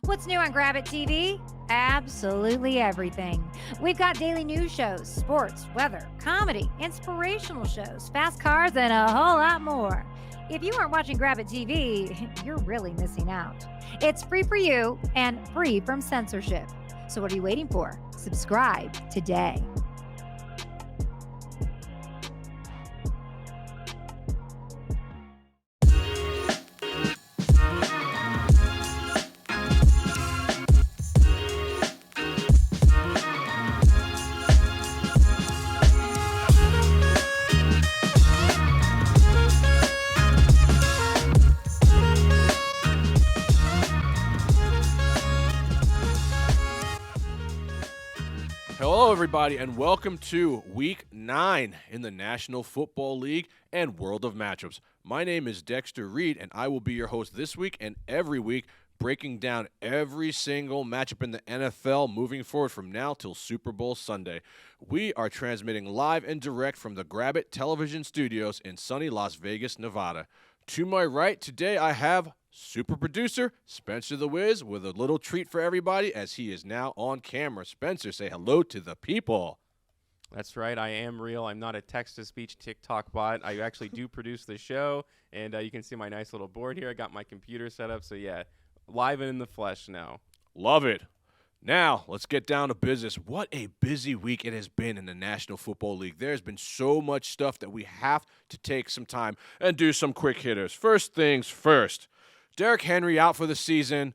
What's new on Grab It TV? Absolutely everything. We've got daily news shows, sports, weather, comedy, inspirational shows, fast cars, and a whole lot more. If you aren't watching Grab It TV, you're really missing out. It's free for you and free from censorship. So what are you waiting for? Subscribe today. Hello, everybody, and welcome to Week 9 in the National Football League and World of Matchups. My name is Dexter Reed, and I will be your host this week and every week, breaking down every single matchup in the NFL moving forward from now till Super Bowl Sunday. We are transmitting live and direct from the Grab It television studios in sunny Las Vegas, Nevada. To my right today, I have super producer Spencer the Wiz with a little treat for everybody as he is now on camera. Spencer, say hello to the people. That's right. I am real. I'm not a text-to-speech TikTok bot. I actually do produce the show, and you can see my nice little board here. I got my computer set up, so yeah, live and in the flesh now. Love it. Now, let's get down to business. What a busy week it has been in the National Football League. There's been so much stuff that we have to take some time and do some quick hitters. First things first. Derrick Henry out for the season.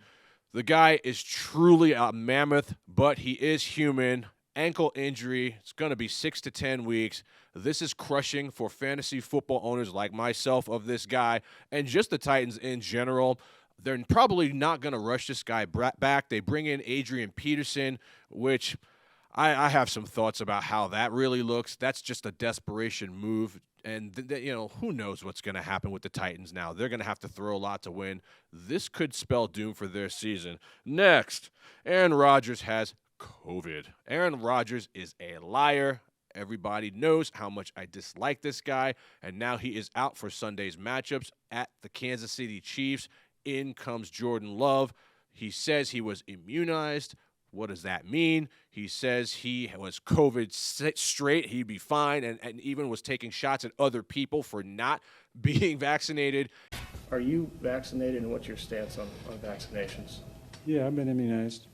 The guy is truly a mammoth, but he is human. Ankle injury. It's going to be 6 to 10 weeks. This is crushing for fantasy football owners like myself of this guy and just the Titans in general. They're probably not going to rush this guy back. They bring in Adrian Peterson, which I have some thoughts about how that really looks. That's just a desperation move. And, who knows what's going to happen with the Titans now. They're going to have to throw a lot to win. This could spell doom for their season. Next, Aaron Rodgers has COVID. Aaron Rodgers is a liar. Everybody knows how much I dislike this guy. And now he is out for Sunday's matchups at the Kansas City Chiefs. In comes Jordan Love. He says he was immunized. What does that mean? He says he was COVID straight. He'd be fine and even was taking shots at other people for not being vaccinated. Are you vaccinated, and what's your stance on vaccinations? Yeah, I've been immunized.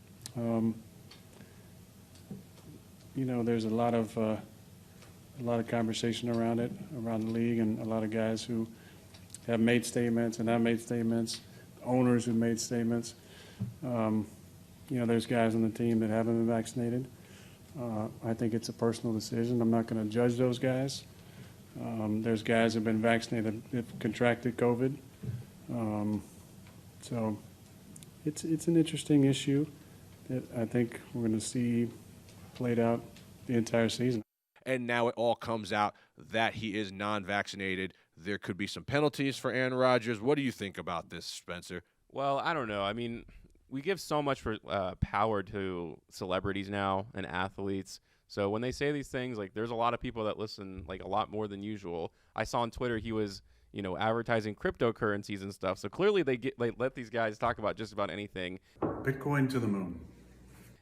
There's a lot of conversation around it, around the league, and a lot of guys who have made statements and I've made statements, owners who made statements. There's guys on the team that haven't been vaccinated. I think it's a personal decision. I'm not going to judge those guys. There's guys who have been vaccinated that have contracted COVID. So it's an interesting issue that I think we're going to see played out the entire season. And now it all comes out that he is non-vaccinated. There could be some penalties for Aaron Rodgers. What do you think about this, Spencer? Well, I don't know. I mean, we give so much power to celebrities now and athletes. So when they say these things, like, there's a lot of people that listen, like, a lot more than usual. I saw on Twitter he was, advertising cryptocurrencies and stuff. So clearly they let these guys talk about just about anything. Bitcoin to the moon.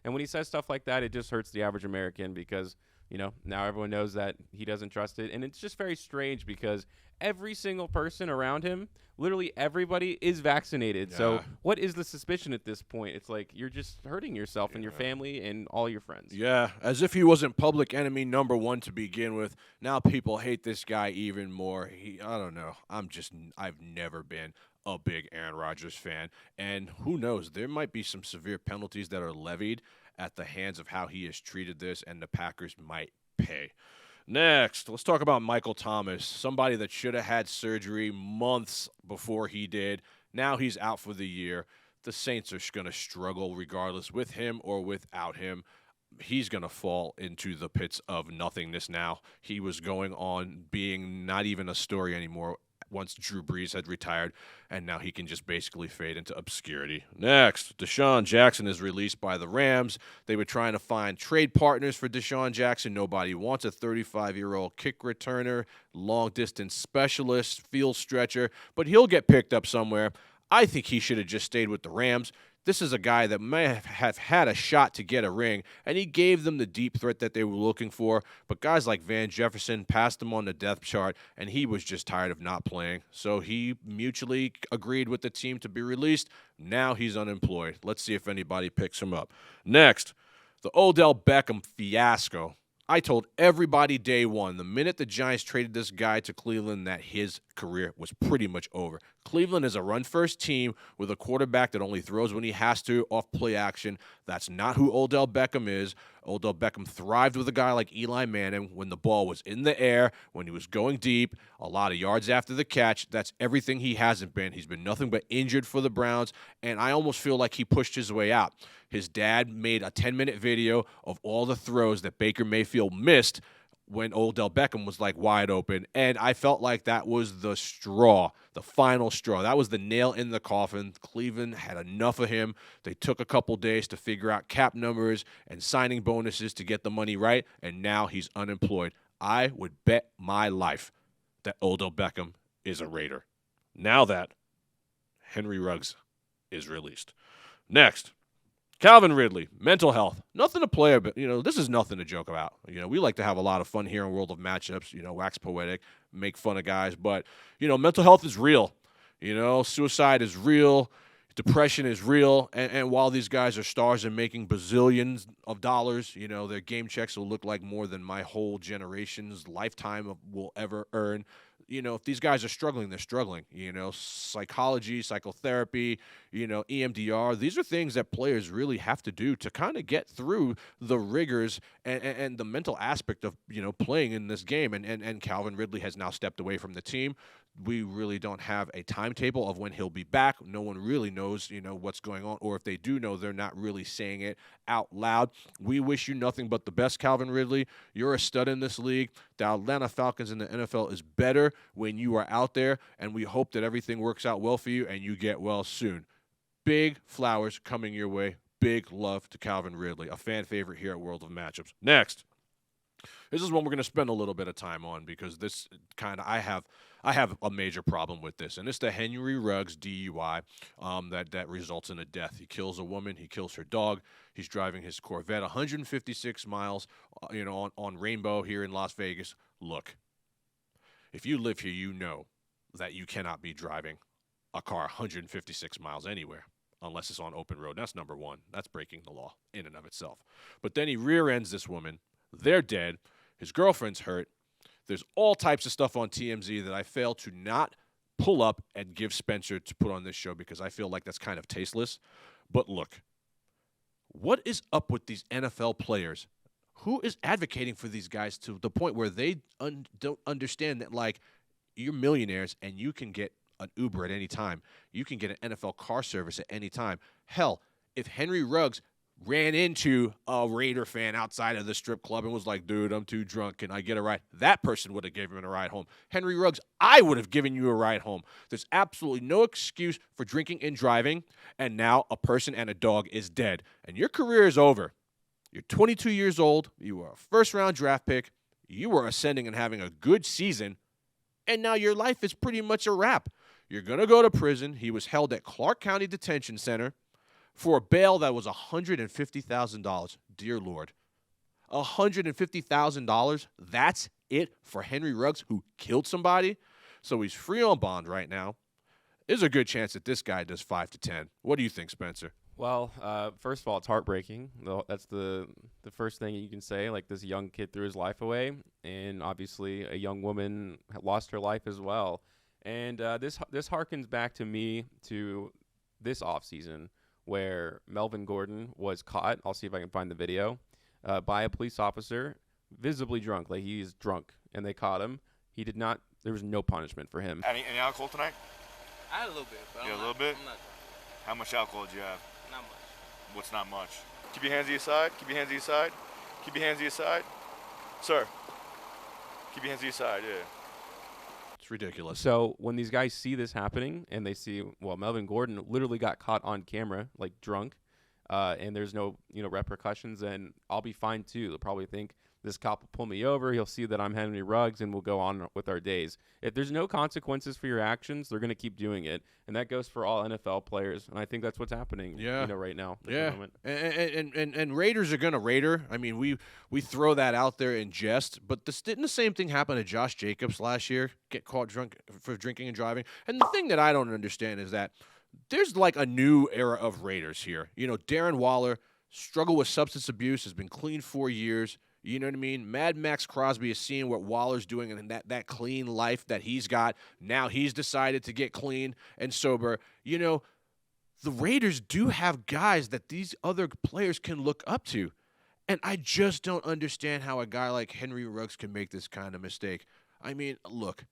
And when he says stuff like that, it just hurts the average American because, now everyone knows that he doesn't trust it. And it's just very strange because every single person around him, literally everybody, is vaccinated. Yeah. So what is the suspicion at this point? It's like you're just hurting yourself and your family and all your friends. Yeah, as if he wasn't public enemy number one to begin with. Now people hate this guy even more. I don't know. I've never been a big Aaron Rodgers fan. And who knows, there might be some severe penalties that are levied at the hands of how he has treated this, and the Packers might pay. Next, let's talk about Michael Thomas, somebody that should have had surgery months before he did. Now he's out for the year. The Saints are going to struggle regardless with him or without him. He's going to fall into the pits of nothingness now. He was going on being not even a story anymore once Drew Brees had retired, and now he can just basically fade into obscurity. Next, Deshaun Jackson is released by the Rams. They were trying to find trade partners for Deshaun Jackson. Nobody wants a 35-year-old kick returner, long-distance specialist, field stretcher, but he'll get picked up somewhere. I think he should have just stayed with the Rams. This is a guy that may have had a shot to get a ring, and he gave them the deep threat that they were looking for. But guys like Van Jefferson passed him on the depth chart, and he was just tired of not playing. So he mutually agreed with the team to be released. Now he's unemployed. Let's see if anybody picks him up. Next, the Odell Beckham fiasco. I told everybody day one, the minute the Giants traded this guy to Cleveland, that his career was pretty much over. Cleveland is a run-first team with a quarterback that only throws when he has to off play action. That's not who Odell Beckham is. Odell Beckham thrived with a guy like Eli Manning when the ball was in the air, when he was going deep, a lot of yards after the catch. That's everything he hasn't been. He's been nothing but injured for the Browns, and I almost feel like he pushed his way out. His dad made a 10-minute video of all the throws that Baker Mayfield missed when Odell Beckham was like wide open, and I felt like that was the straw, the final straw. That was the nail in the coffin. Cleveland had enough of him. They took a couple days to figure out cap numbers and signing bonuses to get the money right, and now he's unemployed. I would bet my life that Odell Beckham is a Raider. Now that Henry Ruggs is released. Next, Calvin Ridley, mental health. Nothing to play about. This is nothing to joke about. We like to have a lot of fun here in World of Matchups, wax poetic, make fun of guys. But, mental health is real. Suicide is real. Depression is real. And while these guys are stars and making bazillions of dollars, their game checks will look like more than my whole generation's lifetime will ever earn. If these guys are struggling, they're struggling. Psychology, psychotherapy, EMDR, these are things that players really have to do to kind of get through the rigors and the mental aspect of, playing in this game. And Calvin Ridley has now stepped away from the team. We really don't have a timetable of when he'll be back. No one really knows, what's going on. Or if they do know, they're not really saying it out loud. We wish you nothing but the best, Calvin Ridley. You're a stud in this league. The Atlanta Falcons in the NFL is better when you are out there, and we hope that everything works out well for you and you get well soon. Big flowers coming your way. Big love to Calvin Ridley, a fan favorite here at World of Matchups. Next. This is one we're going to spend a little bit of time on because this I have a major problem with this, and it's the Henry Ruggs DUI that results in a death. He kills a woman. He kills her dog. He's driving his Corvette 156 miles, on Rainbow here in Las Vegas. Look, if you live here, you know that you cannot be driving a car 156 miles anywhere unless it's on open road. That's number one. That's breaking the law in and of itself. But then he rear ends this woman. They're dead. His girlfriend's hurt. There's all types of stuff on TMZ that I fail to not pull up and give Spencer to put on this show because I feel like that's kind of tasteless. But look, what is up with these NFL players? Who is advocating for these guys to the point where they don't understand that, like, you're millionaires and you can get an Uber at any time. You can get an NFL car service at any time. Hell, if Henry Ruggs ran into a Raider fan outside of the strip club and was like, dude, I'm too drunk, can I get a ride? That person would have given him a ride home. Henry Ruggs, I would have given you a ride home. There's absolutely no excuse for drinking and driving, and now a person and a dog is dead, and your career is over. You're 22 years old. You were a first-round draft pick. You were ascending and having a good season, and now your life is pretty much a wrap. You're going to go to prison. He was held at Clark County Detention Center for a bail that was $150,000. Dear Lord. $150,000? That's it for Henry Ruggs, who killed somebody? So he's free on bond right now. There's a good chance that this guy does 5 to 10. What do you think, Spencer? Well, first of all, it's heartbreaking. That's the first thing you can say. Like, this young kid threw his life away, and obviously a young woman lost her life as well. And this harkens back to this offseason, where Melvin Gordon was caught, I'll see if I can find the video, by a police officer, visibly drunk. Like, he's drunk, and they caught him. There was no punishment for him. Any alcohol tonight? I had a little bit. But You had a little bit? I'm not drunk. How much alcohol did you have? Not much. What's not much? Keep your hands to your side. Keep your hands to your side. Keep your hands to your side. Sir, keep your hands to your side, yeah. It's ridiculous. So when these guys see this happening and they see, well, Melvin Gordon literally got caught on camera, like drunk, and there's no repercussions, then I'll be fine too. They'll probably think this cop will pull me over. He'll see that I'm Henry Ruggs, and we'll go on with our days. If there's no consequences for your actions, they're going to keep doing it, and that goes for all NFL players. And I think that's what's happening, right now. At the moment. And Raiders are going to Raider. I mean, we throw that out there in jest, but didn't the same thing happen to Josh Jacobs last year? Get caught drunk for drinking and driving. And the thing that I don't understand is that there's like a new era of Raiders here. Darren Waller struggled with substance abuse, has been clean 4 years. You know what I mean? Mad Max Crosby is seeing what Waller's doing and that clean life that he's got. Now he's decided to get clean and sober. The Raiders do have guys that these other players can look up to. And I just don't understand how a guy like Henry Ruggs can make this kind of mistake. I mean, look,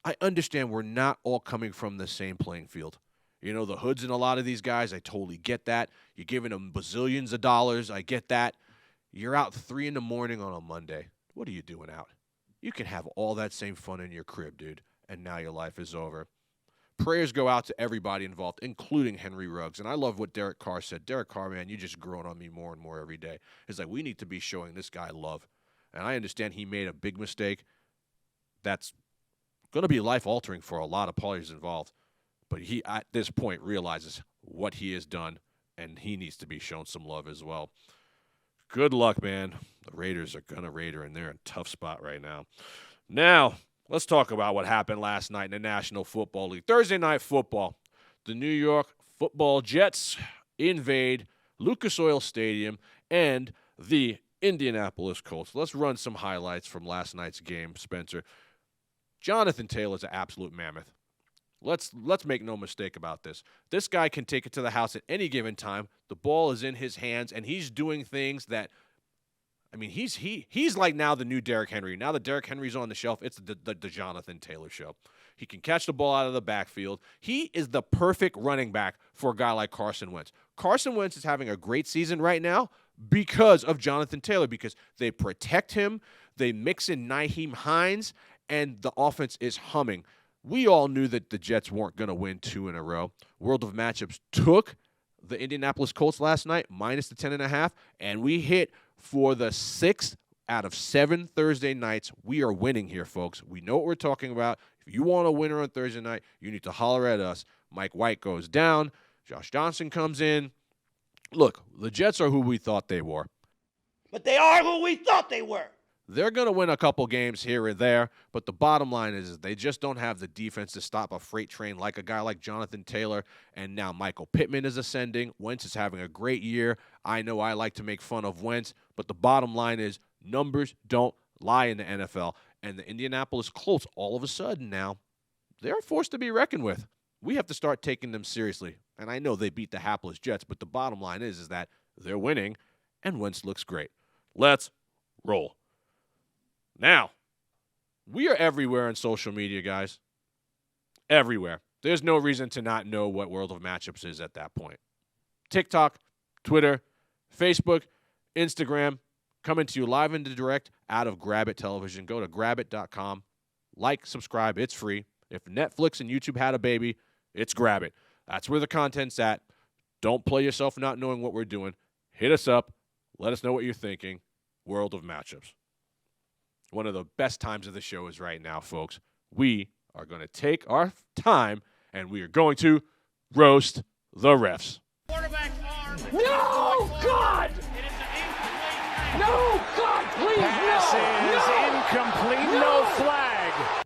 I understand we're not all coming from the same playing field. The hoods in a lot of these guys, I totally get that. You're giving them bazillions of dollars. I get that. You're out 3 a.m. on a Monday. What are you doing out? You can have all that same fun in your crib, dude, and now your life is over. Prayers go out to everybody involved, including Henry Ruggs. And I love what Derek Carr said. Derek Carr, man, you're just growing on me more and more every day. It's like we need to be showing this guy love. And I understand he made a big mistake. That's going to be life-altering for a lot of players involved. But he, at this point, realizes what he has done, and he needs to be shown some love as well. Good luck, man. The Raiders are going to Raider, and they're in a tough spot right now. Now, let's talk about what happened last night in the National Football League. Thursday Night Football. The New York Football Jets invade Lucas Oil Stadium and the Indianapolis Colts. Let's run some highlights from last night's game, Spencer. Jonathan Taylor's an absolute mammoth. Let's make no mistake about this. This guy can take it to the house at any given time. The ball is in his hands, and he's doing things that, I mean, he's like now the new Derrick Henry. Now that Derrick Henry's on the shelf, it's the Jonathan Taylor show. He can catch the ball out of the backfield. He is the perfect running back for a guy like Carson Wentz. Carson Wentz is having a great season right now because of Jonathan Taylor, because they protect him, they mix in Nyheim Hines, and the offense is humming. We all knew that the Jets weren't going to win 2 in a row. World of Matchups took the Indianapolis Colts last night, minus the 10.5, and we hit for the 6th out of 7 Thursday nights. We are winning here, folks. We know what we're talking about. If you want a winner on Thursday night, you need to holler at us. Mike White goes down. Josh Johnson comes in. Look, the Jets are who we thought they were. But they are who we thought they were. They're going to win a couple games here or there, but the bottom line is they just don't have the defense to stop a freight train like a guy like Jonathan Taylor, and now Michael Pittman is ascending. Wentz is having a great year. I know I like to make fun of Wentz, but the bottom line is numbers don't lie in the NFL, and the Indianapolis Colts, all of a sudden now, they're a force to be reckoned with. We have to start taking them seriously, and I know they beat the hapless Jets, but the bottom line is that they're winning, and Wentz looks great. Let's roll. Now, we are everywhere on social media, guys. Everywhere. There's no reason to not know what World of Matchups is at that point. TikTok, Twitter, Facebook, Instagram, coming to you live and direct out of Grab It Television. Go to grabit.com. Like, subscribe. It's free. If Netflix and YouTube had a baby, it's Grab It. That's where the content's at. Don't play yourself not knowing what we're doing. Hit us up. Let us know what you're thinking. World of Matchups. One of the best times of the show is right now, folks. We are going to take our time, and we are going to roast the refs. No, God! No, God, please, Pass is incomplete, no flag.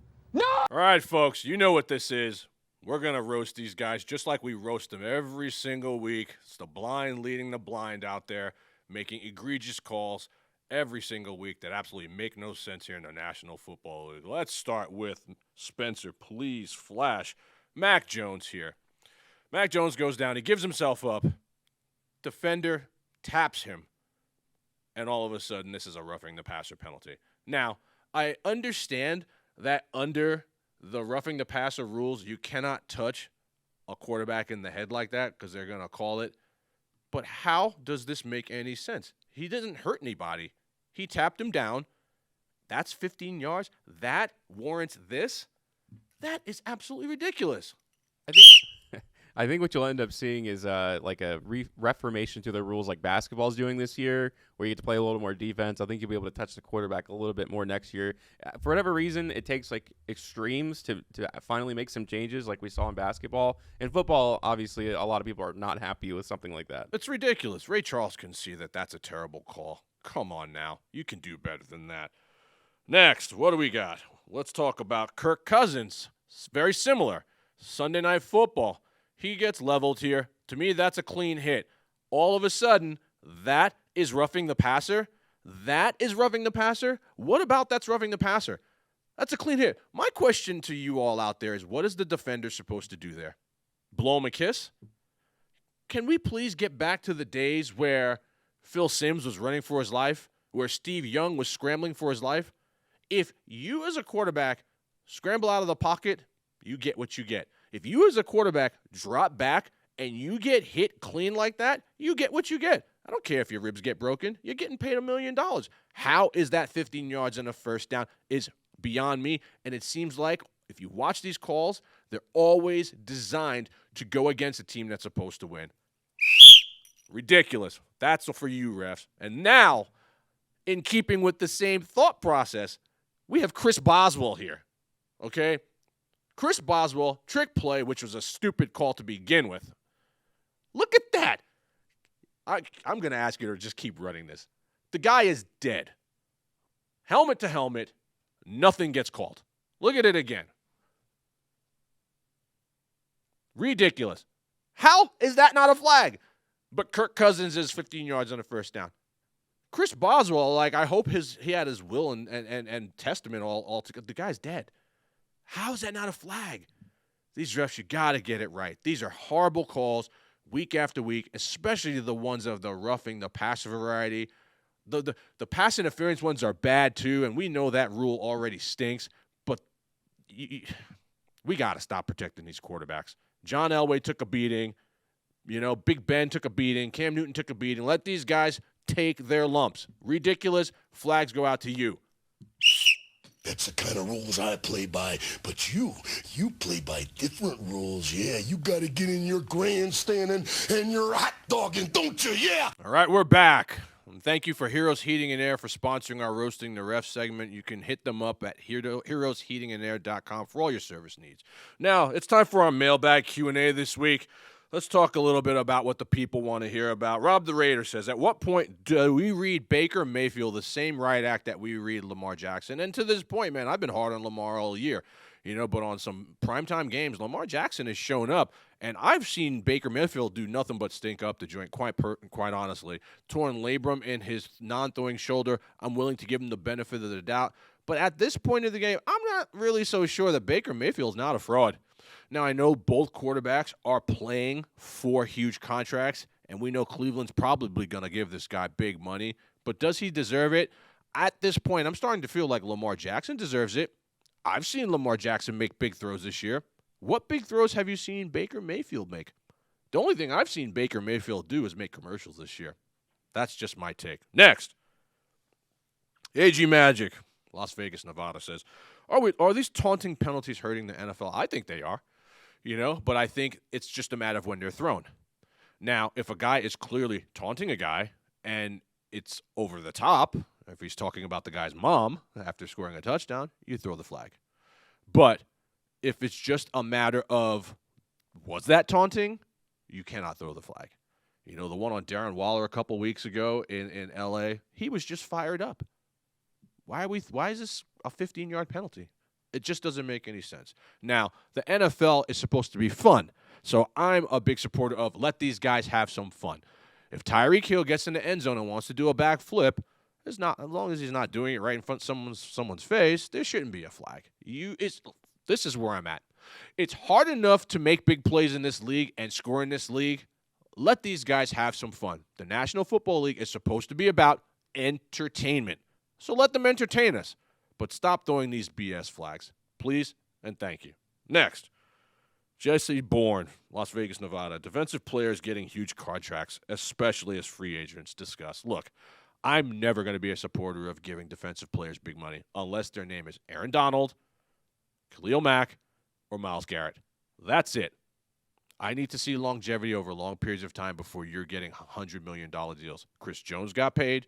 All right, folks, you know what this is. We're going to roast these guys just like we roast them every single week. It's the blind leading the blind out there, making egregious calls every single week that absolutely make no sense here in the National Football League. Let's start with Spencer. Please flash Mac Jones here. Mac Jones goes down. He gives himself up. Defender taps him. And all of a sudden, this is a roughing the passer penalty. Now, I understand that under the roughing the passer rules, you cannot touch a quarterback in the head like that because they're going to call it. But how does this make any sense? He didn't hurt anybody. He tapped him down. That's 15 yards. That warrants this? That is absolutely ridiculous. I think what you'll end up seeing is like a reformation to the rules like basketball's doing this year, where you get to play a little more defense. I think you'll be able to touch the quarterback a little bit more next year. For whatever reason, it takes like extremes to finally make some changes like we saw in basketball. In football, obviously, a lot of people are not happy with something like that. It's ridiculous. Ray Charles can see that that's a terrible call. Come on now. You can do better than that. Next, what do we got? Let's talk about Kirk Cousins. It's very similar. Sunday Night Football. He gets leveled here. To me, that's a clean hit. All of a sudden, that is roughing the passer? That is roughing the passer? What about that's roughing the passer? That's a clean hit. My question to you all out there is, what is the defender supposed to do there? Blow him a kiss? Can we please get back to the days where Phil Simms was running for his life, where Steve Young was scrambling for his life? If you as a quarterback scramble out of the pocket, you get what you get. If you as a quarterback drop back and you get hit clean like that, you get what you get. I don't care if your ribs get broken. You're getting paid $1 million. How is that 15 yards and a first down is beyond me. And it seems like if you watch these calls, they're always designed to go against a team that's supposed to win. Ridiculous. That's for you, refs. And now, in keeping with the same thought process, we have Chris Boswell here. Okay? Chris Boswell, trick play, which was a stupid call to begin with. Look at that. I'm going to ask you to just keep running this. The guy is dead. Helmet to helmet, nothing gets called. Look at it again. Ridiculous. How is that not a flag? But Kirk Cousins is 15 yards on a first down. Chris Boswell, like, I hope he had his will and testament all together. The guy's dead. How is that not a flag? These refs, you got to get it right. These are horrible calls week after week, especially the ones of the roughing, the passive variety. The pass interference ones are bad too, and we know that rule already stinks, but we got to stop protecting these quarterbacks. John Elway took a beating. Big Ben took a beating. Cam Newton took a beating. Let these guys take their lumps. Ridiculous. Flags go out to you. That's the kind of rules I play by. But you play by different rules. Yeah, you got to get in your grandstanding and your hot dogging, don't you? Yeah. All right, we're back. And thank you for Heroes Heating and Air for sponsoring our Roasting the Ref segment. You can hit them up at heroesheatingandair.com for all your service needs. Now, it's time for our mailbag Q&A this week. Let's talk a little bit about what the people want to hear about. Rob the Raider says, at what point do we read Baker Mayfield the same riot act that we read Lamar Jackson? And to this point, man, I've been hard on Lamar all year, but on some primetime games, Lamar Jackson has shown up, and I've seen Baker Mayfield do nothing but stink up the joint, quite honestly. Torn labrum in his non-throwing shoulder. I'm willing to give him the benefit of the doubt. But at this point of the game, I'm not really so sure that Baker Mayfield's not a fraud. Now, I know both quarterbacks are playing for huge contracts, and we know Cleveland's probably going to give this guy big money. But does he deserve it? At this point, I'm starting to feel like Lamar Jackson deserves it. I've seen Lamar Jackson make big throws this year. What big throws have you seen Baker Mayfield make? The only thing I've seen Baker Mayfield do is make commercials this year. That's just my take. Next, AG Magic, Las Vegas, Nevada says, are these taunting penalties hurting the NFL? I think they are. But I think it's just a matter of when they're thrown. Now, if a guy is clearly taunting a guy and it's over the top, if he's talking about the guy's mom after scoring a touchdown, you throw the flag. But if it's just a matter of, was that taunting? You cannot throw the flag. The one on Darren Waller a couple weeks ago in L.A., he was just fired up. Why is this a 15-yard penalty? It just doesn't make any sense. Now, the NFL is supposed to be fun, so I'm a big supporter of let these guys have some fun. If Tyreek Hill gets in the end zone and wants to do a backflip, as long as he's not doing it right in front of someone's face, there shouldn't be a flag. This is where I'm at. It's hard enough to make big plays in this league and score in this league. Let these guys have some fun. The National Football League is supposed to be about entertainment, so let them entertain us. But stop throwing these BS flags, please, and thank you. Next, Jesse Bourne, Las Vegas, Nevada. Defensive players getting huge contracts, especially as free agents, discuss. Look, I'm never going to be a supporter of giving defensive players big money unless their name is Aaron Donald, Khalil Mack, or Myles Garrett. That's it. I need to see longevity over long periods of time before you're getting $100 million deals. Chris Jones got paid.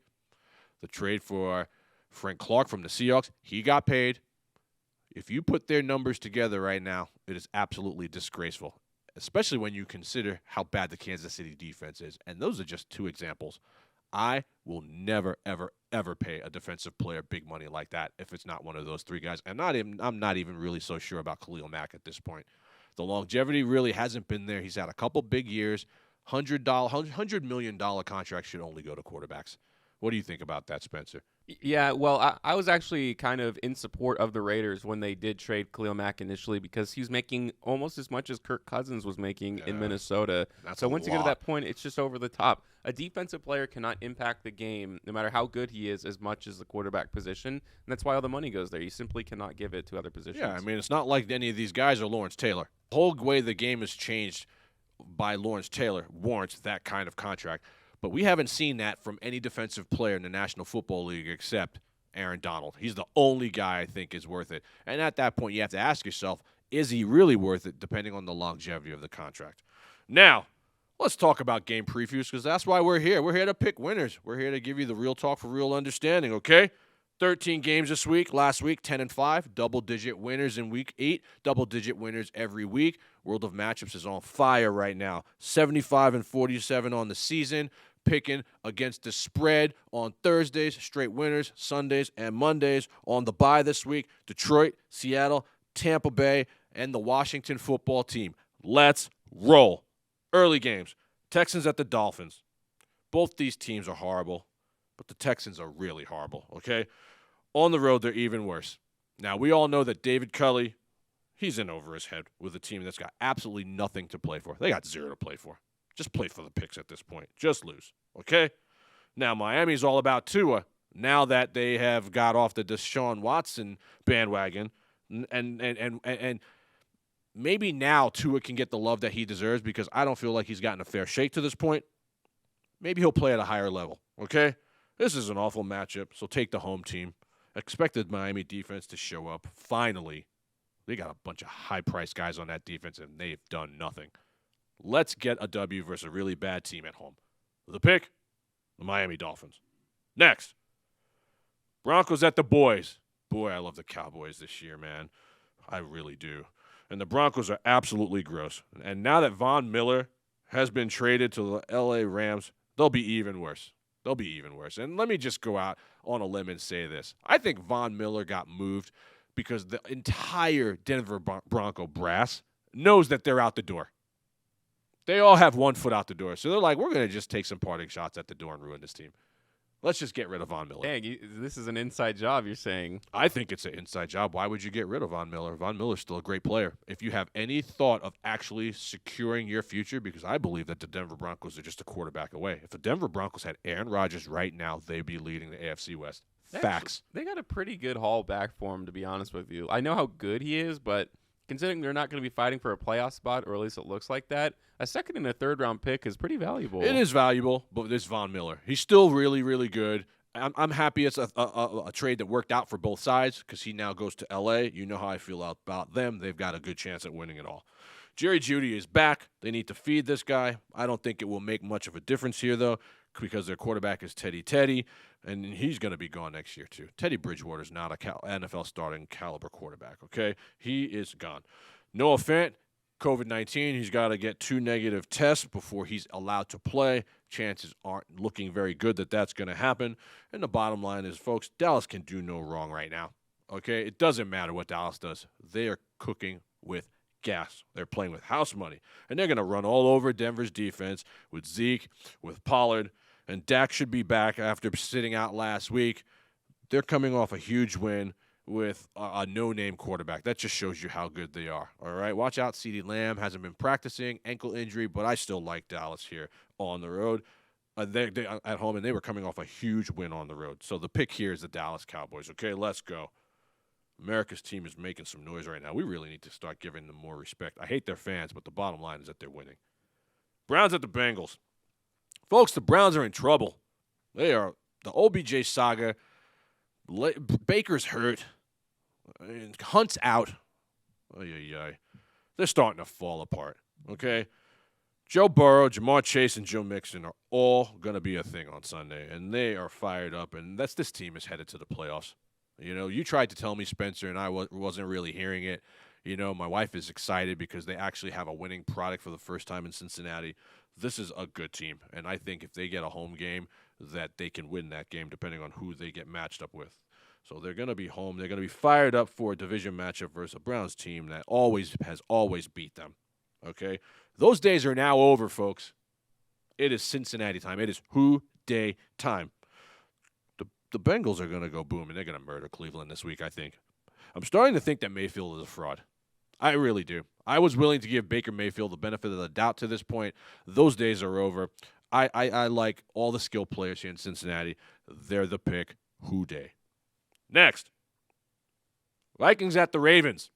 The trade for Frank Clark from the Seahawks, he got paid. If you put their numbers together right now, it is absolutely disgraceful, especially when you consider how bad the Kansas City defense is. And those are just two examples. I will never, ever, ever pay a defensive player big money like that if it's not one of those three guys. And I'm not even really so sure about Khalil Mack at this point. The longevity really hasn't been there. He's had a couple big years. $100 million contract should only go to quarterbacks. What do you think about that, Spencer? Yeah, well, I was actually kind of in support of the Raiders when they did trade Khalil Mack initially because he was making almost as much as Kirk Cousins was making in Minnesota. So once you get to that point, it's just over the top. A defensive player cannot impact the game, no matter how good he is, as much as the quarterback position. And that's why all the money goes there. You simply cannot give it to other positions. Yeah, I mean, it's not like any of these guys are Lawrence Taylor. The whole way the game has changed by Lawrence Taylor warrants that kind of contract. But we haven't seen that from any defensive player in the National Football League except Aaron Donald. He's the only guy I think is worth it. And at that point, you have to ask yourself, is he really worth it, depending on the longevity of the contract? Now, let's talk about game previews because that's why we're here. We're here to pick winners. We're here to give you the real talk for real understanding, okay? 13 games this week. Last week, 10-5. Double-digit winners in week 8. Double-digit winners every week. World of Matchups is on fire right now. 75-47 on the season. Picking against the spread on Thursdays, straight winners, Sundays, and Mondays. On the bye this week, Detroit, Seattle, Tampa Bay, and the Washington football team. Let's roll. Early games, Texans at the Dolphins. Both these teams are horrible, but the Texans are really horrible, okay? On the road, they're even worse. Now, we all know that David Culley, he's in over his head with a team that's got absolutely nothing to play for. They got zero to play for. Just play for the picks at this point. Just lose, okay? Now, Miami's all about Tua now that they have got off the Deshaun Watson bandwagon. And maybe now Tua can get the love that he deserves because I don't feel like he's gotten a fair shake to this point. Maybe he'll play at a higher level, okay? This is an awful matchup, so take the home team. Expected Miami defense to show up. Finally, they got a bunch of high-priced guys on that defense, and they've done nothing. Let's get a W versus a really bad team at home. The pick, the Miami Dolphins. Next, Broncos at the Boys. Boy, I love the Cowboys this year, man. I really do. And the Broncos are absolutely gross. And now that Von Miller has been traded to the L.A. Rams, they'll be even worse. They'll be even worse. And let me just go out on a limb and say this. I think Von Miller got moved because the entire Denver Bronco brass knows that they're out the door. They all have one foot out the door. So they're like, we're going to just take some parting shots at the door and ruin this team. Let's just get rid of Von Miller. Dang, this is an inside job, you're saying. I think it's an inside job. Why would you get rid of Von Miller? Von Miller's still a great player. If you have any thought of actually securing your future, because I believe that the Denver Broncos are just a quarterback away. If the Denver Broncos had Aaron Rodgers right now, they'd be leading the AFC West. Facts. They got a pretty good haul back for him, to be honest with you. I know how good he is, but considering they're not going to be fighting for a playoff spot, or at least it looks like that, a second and a third round pick is pretty valuable. It is valuable, but it's Von Miller. He's still really, really good. I'm happy it's a trade that worked out for both sides because he now goes to L.A. You know how I feel about them. They've got a good chance at winning it all. Jerry Jeudy is back. They need to feed this guy. I don't think it will make much of a difference here, though, because their quarterback is Teddy, and he's going to be gone next year, too. Teddy Bridgewater is not a NFL starting caliber quarterback, okay? He is gone. Noah Fant, COVID-19, he's got to get 2 negative tests before he's allowed to play. Chances aren't looking very good that that's going to happen. And the bottom line is, folks, Dallas can do no wrong right now, okay? It doesn't matter what Dallas does. They are cooking with gas. They're playing with house money. And they're going to run all over Denver's defense with Zeke, with Pollard, and Dak should be back after sitting out last week. They're coming off a huge win with a no-name quarterback. That just shows you how good they are, all right? Watch out, CeeDee Lamb hasn't been practicing, ankle injury, but I still like Dallas here on the road. They at home, and they were coming off a huge win on the road. So the pick here is the Dallas Cowboys, okay? Let's go. America's team is making some noise right now. We really need to start giving them more respect. I hate their fans, but the bottom line is that they're winning. Browns at the Bengals. Folks, the Browns are in trouble. They are the OBJ saga. Baker's hurt. Hunt's out. They're starting to fall apart, okay? Joe Burrow, Jamar Chase, and Joe Mixon are all going to be a thing on Sunday, and they are fired up, and this team is headed to the playoffs. You know, you tried to tell me, Spencer, and I wasn't really hearing it. You know, my wife is excited because they actually have a winning product for the first time in Cincinnati. This is a good team, and I think if they get a home game, that they can win that game depending on who they get matched up with. So they're going to be home. They're going to be fired up for a division matchup versus a Browns team that has always beat them. Okay? Those days are now over, folks. It is Cincinnati time. It is who day time. The Bengals are going to go boom, and they're going to murder Cleveland this week, I think. I'm starting to think that Mayfield is a fraud. I really do. I was willing to give Baker Mayfield the benefit of the doubt to this point. Those days are over. I like all the skill players here in Cincinnati. They're the pick. Who day. Next. Vikings at the Ravens.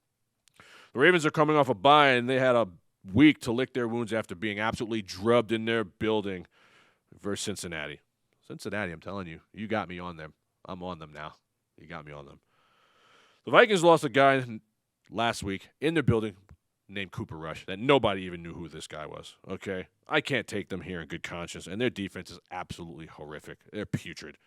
The Ravens are coming off a bye, and they had a week to lick their wounds after being absolutely drubbed in their building versus Cincinnati. Cincinnati, I'm telling you, you got me on them. I'm on them now. You got me on them. The Vikings lost a guy last week in their building named Cooper Rush that nobody even knew who this guy was, okay? I can't take them here in good conscience, and their defense is absolutely horrific. They're putrid.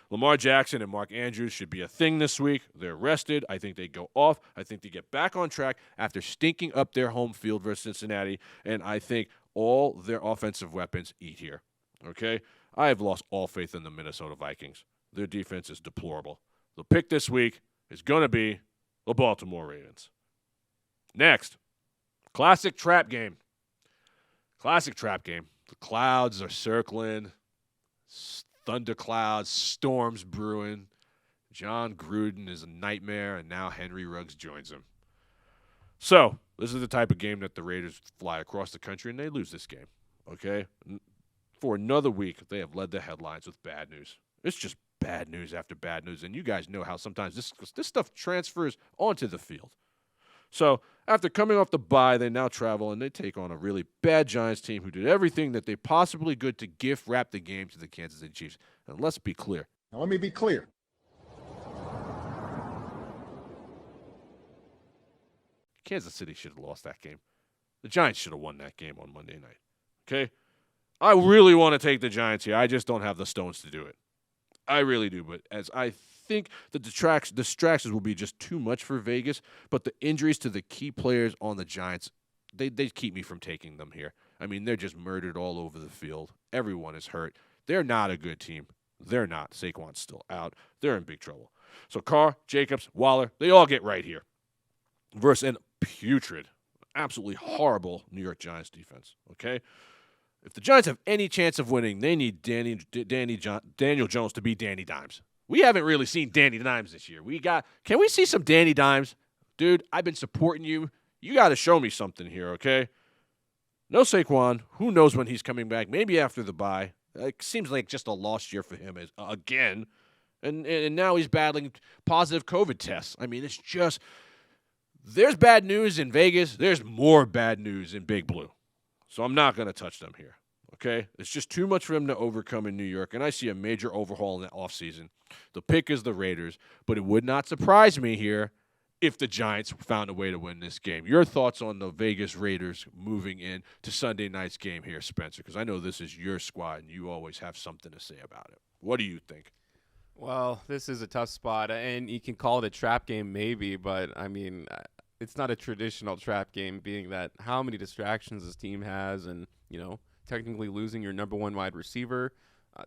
Lamar Jackson and Mark Andrews should be a thing this week. They're rested. I think they go off. I think they get back on track after stinking up their home field versus Cincinnati, and I think all their offensive weapons eat here, okay? I have lost all faith in the Minnesota Vikings. Their defense is deplorable. The pick this week is going to be the Baltimore Ravens. Next, classic trap game. Classic trap game. The clouds are circling. Thunderclouds, storms brewing. John Gruden is a nightmare, and now Henry Ruggs joins him. So, this is the type of game that the Raiders fly across the country, and they lose this game, okay? For another week, they have led the headlines with bad news. It's just bad news after bad news, and you guys know how sometimes this stuff transfers onto the field. So, after coming off the bye, they now travel, and they take on a really bad Giants team who did everything that they possibly could to gift wrap the game to the Kansas City Chiefs. And let's be clear. Now, let me be clear. Kansas City should have lost that game. The Giants should have won that game on Monday night. Okay? I really want to take the Giants here. I just don't have the stones to do it. I really do. But as I think the distractions will be just too much for Vegas, but the injuries to the key players on the Giants, they keep me from taking them here. I mean, they're just murdered all over the field. Everyone is hurt. They're not a good team. They're not. Saquon's still out. They're in big trouble. So Carr, Jacobs, Waller, they all get right here. Versus an putrid, absolutely horrible New York Giants defense. Okay? If the Giants have any chance of winning, they need Daniel Jones to be Danny Dimes. We haven't really seen Danny Dimes this year. Can we see some Danny Dimes? Dude, I've been supporting you. You got to show me something here, okay? No Saquon. Who knows when he's coming back? Maybe after the bye. It seems like just a lost year for him again. And now he's battling positive COVID tests. I mean, it's just there's bad news in Vegas. There's more bad news in Big Blue. So I'm not going to touch them here, okay? It's just too much for them to overcome in New York, and I see a major overhaul in the offseason. The pick is the Raiders, but it would not surprise me here if the Giants found a way to win this game. Your thoughts on the Vegas Raiders moving in to Sunday night's game here, Spencer, because I know this is your squad, and you always have something to say about it. What do you think? Well, this is a tough spot, and you can call it a trap game maybe, but, I mean, it's not a traditional trap game, being that how many distractions this team has and, technically losing your number one wide receiver.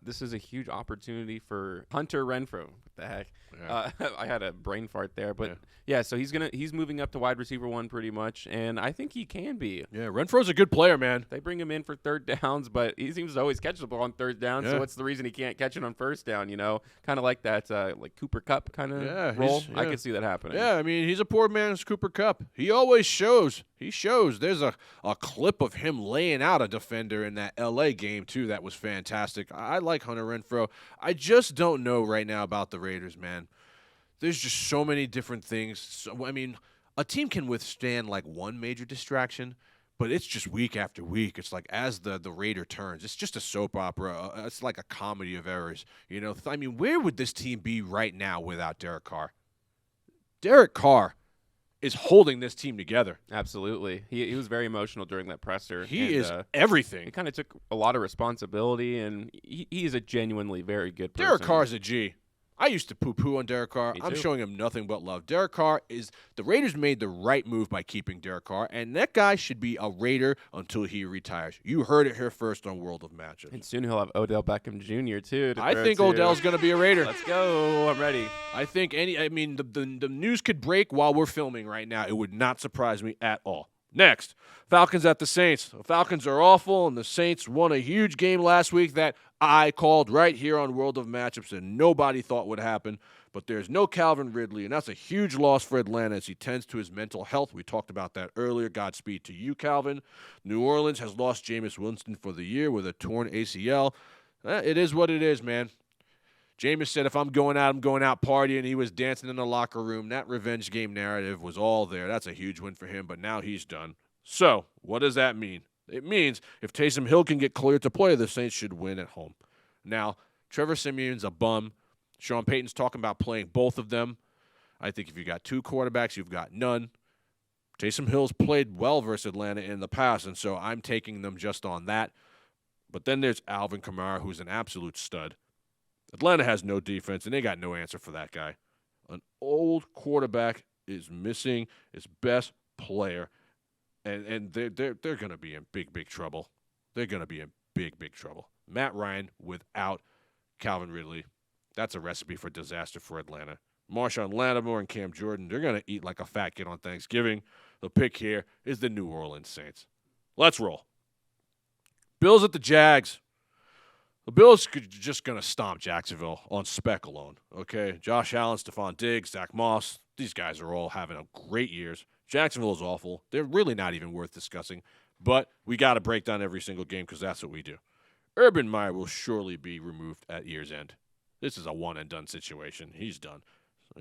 This is a huge opportunity for Hunter Renfrow. What the heck? Yeah. I had a brain fart there, but so he's moving up to wide receiver one pretty much, and I think he can be. Yeah, Renfro's a good player, man. They bring him in for third downs, but he seems to always catch the ball on third down. So what's the reason he can't catch it on first down? Kind of like that, like Cooper Kupp kind of role. I could see that happening. Yeah, I mean, he's a poor man's Cooper Kupp. He always shows. He shows. There's a clip of him laying out a defender in that L.A. game too. That was fantastic. I like Hunter Renfrow. I just don't know right now about the Raiders, man. There's just so many different things. So, I mean, a team can withstand like one major distraction, but it's just week after week. It's like as the Raider turns, it's just a soap opera. It's like a comedy of errors. I mean, where would this team be right now without Derek Carr? Derek Carr is holding this team together. Absolutely. He was very emotional during that presser. He is everything. He kind of took a lot of responsibility, and he is a genuinely very good person. Derek Carr's a G. I used to poo-poo on Derek Carr. Me I'm too. showing him nothing but love. Derek Carr is – the Raiders made the right move by keeping Derek Carr, and that guy should be a Raider until he retires. You heard it here first on World of Matchups. And soon he'll have Odell Beckham Jr. too. I think Odell's going to be a Raider. Let's go. I'm ready. I think the news could break while we're filming right now. It would not surprise me at all. Next, Falcons at the Saints. The Falcons are awful, and the Saints won a huge game last week that I called right here on World of Matchups and nobody thought would happen. But there's no Calvin Ridley, and that's a huge loss for Atlanta as he tends to his mental health. We talked about that earlier. Godspeed to you, Calvin. New Orleans has lost Jameis Winston for the year with a torn ACL. It is what it is, man. Jameis said, if I'm going out partying. He was dancing in the locker room. That revenge game narrative was all there. That's a huge win for him, but now he's done. So, what does that mean? It means if Taysom Hill can get cleared to play, the Saints should win at home. Now, Trevor Simeon's a bum. Sean Payton's talking about playing both of them. I think if you got two quarterbacks, you've got none. Taysom Hill's played well versus Atlanta in the past, and so I'm taking them just on that. But then there's Alvin Kamara, who's an absolute stud. Atlanta has no defense, and they got no answer for that guy. An old quarterback is missing his best player, and they're going to be in big trouble. They're going to be in big trouble. Matt Ryan without Calvin Ridley, that's a recipe for disaster for Atlanta. Marshawn Lattimore and Cam Jordan, they're going to eat like a fat kid on Thanksgiving. The pick here is the New Orleans Saints. Let's roll. Bills at the Jags. The Bills are just going to stomp Jacksonville on spec alone, okay? Josh Allen, Stephon Diggs, Zach Moss, these guys are all having a great years. Jacksonville is awful. They're really not even worth discussing, but we got to break down every single game because that's what we do. Urban Meyer will surely be removed at year's end. This is a one-and-done situation. He's done.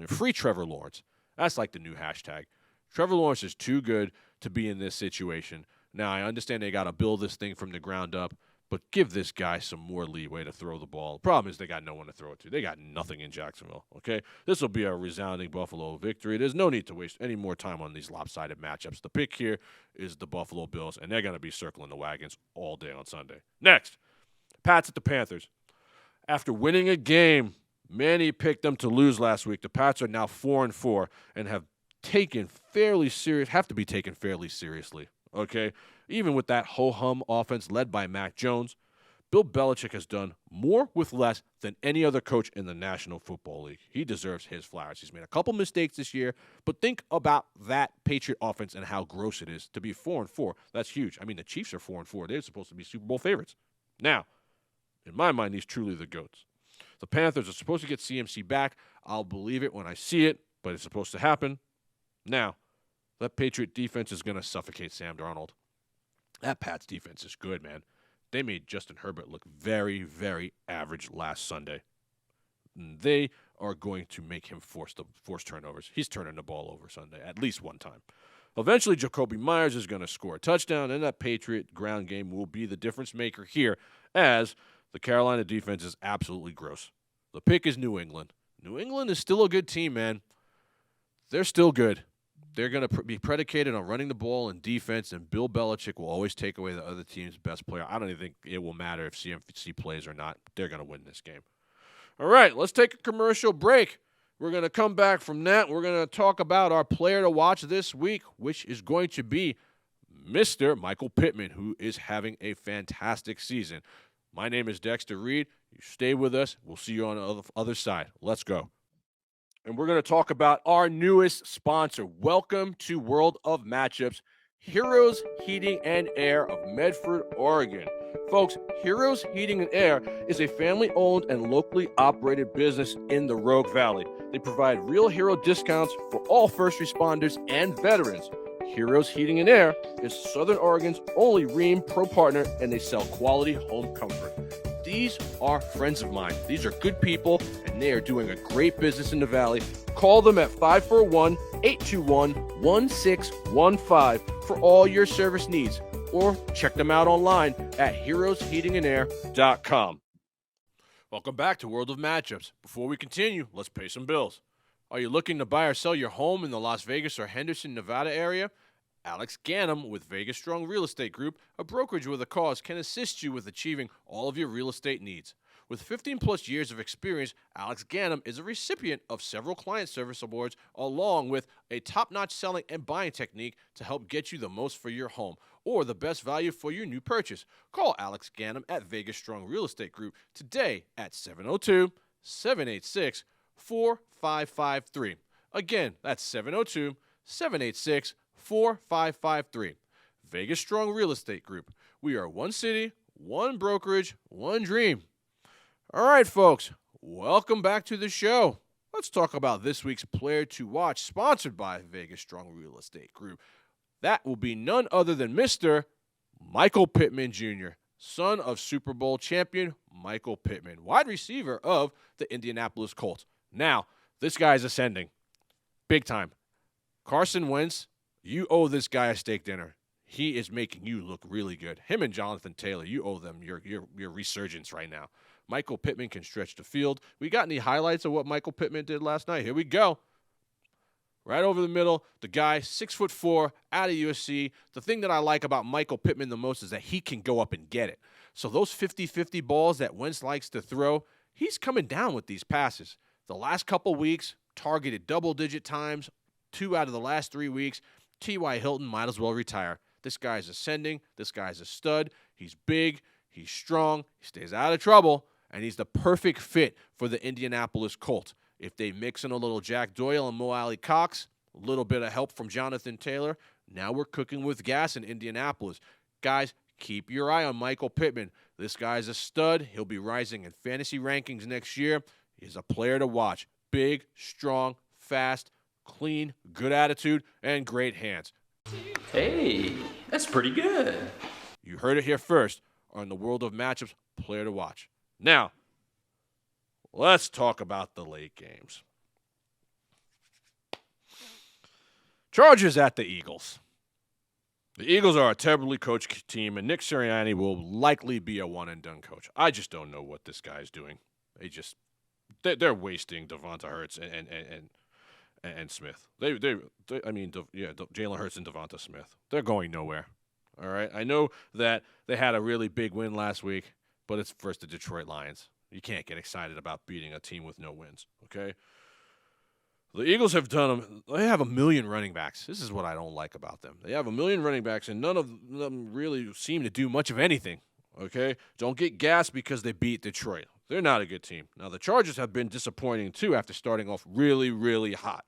Free Trevor Lawrence. That's like the new hashtag. Trevor Lawrence is too good to be in this situation. Now, I understand they got to build this thing from the ground up, but give this guy some more leeway to throw the ball. The problem is they got no one to throw it to. They got nothing in Jacksonville, okay? This will be a resounding Buffalo victory. There's no need to waste any more time on these lopsided matchups. The pick here is the Buffalo Bills, and they're going to be circling the wagons all day on Sunday. Next, Pats at the Panthers. After winning a game, Manny picked them to lose last week. The Pats are now 4-4 and have to be taken fairly seriously, okay? Even with that ho-hum offense led by Mac Jones, Bill Belichick has done more with less than any other coach in the National Football League. He deserves his flowers. He's made a couple mistakes this year, but think about that Patriot offense and how gross it is to be 4-4. That's huge. I mean, the Chiefs are 4-4. They're supposed to be Super Bowl favorites. Now, in my mind, he's truly the GOATs. The Panthers are supposed to get CMC back. I'll believe it when I see it, but it's supposed to happen. Now, that Patriot defense is going to suffocate Sam Darnold. That Pats defense is good, man. They made Justin Herbert look very, very average last Sunday. They are going to make him force turnovers. He's turning the ball over Sunday at least one time. Eventually, Jacoby Myers is going to score a touchdown, and that Patriot ground game will be the difference maker here as the Carolina defense is absolutely gross. The pick is New England. New England is still a good team, man. They're still good. They're going to be predicated on running the ball and defense, and Bill Belichick will always take away the other team's best player. I don't even think it will matter if CMC plays or not. They're going to win this game. All right, let's take a commercial break. We're going to come back from that. We're going to talk about our player to watch this week, which is going to be Mr. Michael Pittman, who is having a fantastic season. My name is Dexter Reed. You stay with us. We'll see you on the other side. Let's go. And we're going to talk about our newest sponsor. Welcome to World of Matchups, Heroes Heating and Air of Medford, Oregon. Folks, Heroes Heating and Air is a family-owned and locally operated business in the Rogue Valley. They provide real hero discounts for all first responders and veterans. Heroes Heating and Air is Southern Oregon's only Rheem Pro partner, and they sell quality home comfort. These are friends of mine. These are good people, and they are doing a great business in the Valley. Call them at 541-821-1615 for all your service needs, or check them out online at heroesheatingandair.com. Welcome back to World of Matchups. Before we continue, let's pay some bills. Are you looking to buy or sell your home in the Las Vegas or Henderson, Nevada area? Alex Gannam with Vegas Strong Real Estate Group, a brokerage with a cause, can assist you with achieving all of your real estate needs. With 15-plus years of experience, Alex Gannam is a recipient of several client service awards, along with a top-notch selling and buying technique to help get you the most for your home or the best value for your new purchase. Call Alex Gannam at Vegas Strong Real Estate Group today at 702-786-4553. Again, that's 702-786-4553. Vegas Strong Real Estate Group. We are one city, one brokerage, one dream. All right, folks, welcome back to the show. Let's talk about this week's player to watch, sponsored by Vegas Strong Real Estate Group. That will be none other than Mr. Michael Pittman Jr., son of Super Bowl champion Michael Pittman, wide receiver of the Indianapolis Colts. Now, this guy is ascending big time. Carson Wentz, you owe this guy a steak dinner. He is making you look really good. Him and Jonathan Taylor, you owe them your resurgence right now. Michael Pittman can stretch the field. We got any highlights of what Michael Pittman did last night? Here we go. Right over the middle, the guy, 6'4", out of USC. The thing that I like about Michael Pittman the most is that he can go up and get it. So those 50-50 balls that Wentz likes to throw, he's coming down with these passes. The last couple weeks, targeted double-digit times. 2 out of the last 3 weeks. T.Y. Hilton might as well retire. This guy's ascending. This guy's a stud. He's big. He's strong. He stays out of trouble. And he's the perfect fit for the Indianapolis Colts. If they mix in a little Jack Doyle and Mo Alley Cox, a little bit of help from Jonathan Taylor, now we're cooking with gas in Indianapolis. Guys, keep your eye on Michael Pittman. This guy's a stud. He'll be rising in fantasy rankings next year. He's a player to watch. Big, strong, fast, clean, good attitude, and great hands. Hey, that's pretty good. You heard it here first on the World of Matchups, player to watch. Now, let's talk about the late games. Chargers at the Eagles. The Eagles are a terribly coached team, and Nick Sirianni will likely be a one-and-done coach. I just don't know what this guy's doing. They're wasting Devonta Hurts and Smith. Jalen Hurts and Devonta Smith. They're going nowhere. All right. I know that they had a really big win last week, but it's versus the Detroit Lions. You can't get excited about beating a team with no wins. Okay. The Eagles have they have 1 million running backs. This is what I don't like about them. They have 1 million running backs, and none of them really seem to do much of anything. Okay. Don't get gassed because they beat Detroit. They're not a good team. Now, the Chargers have been disappointing, too, after starting off really, really hot.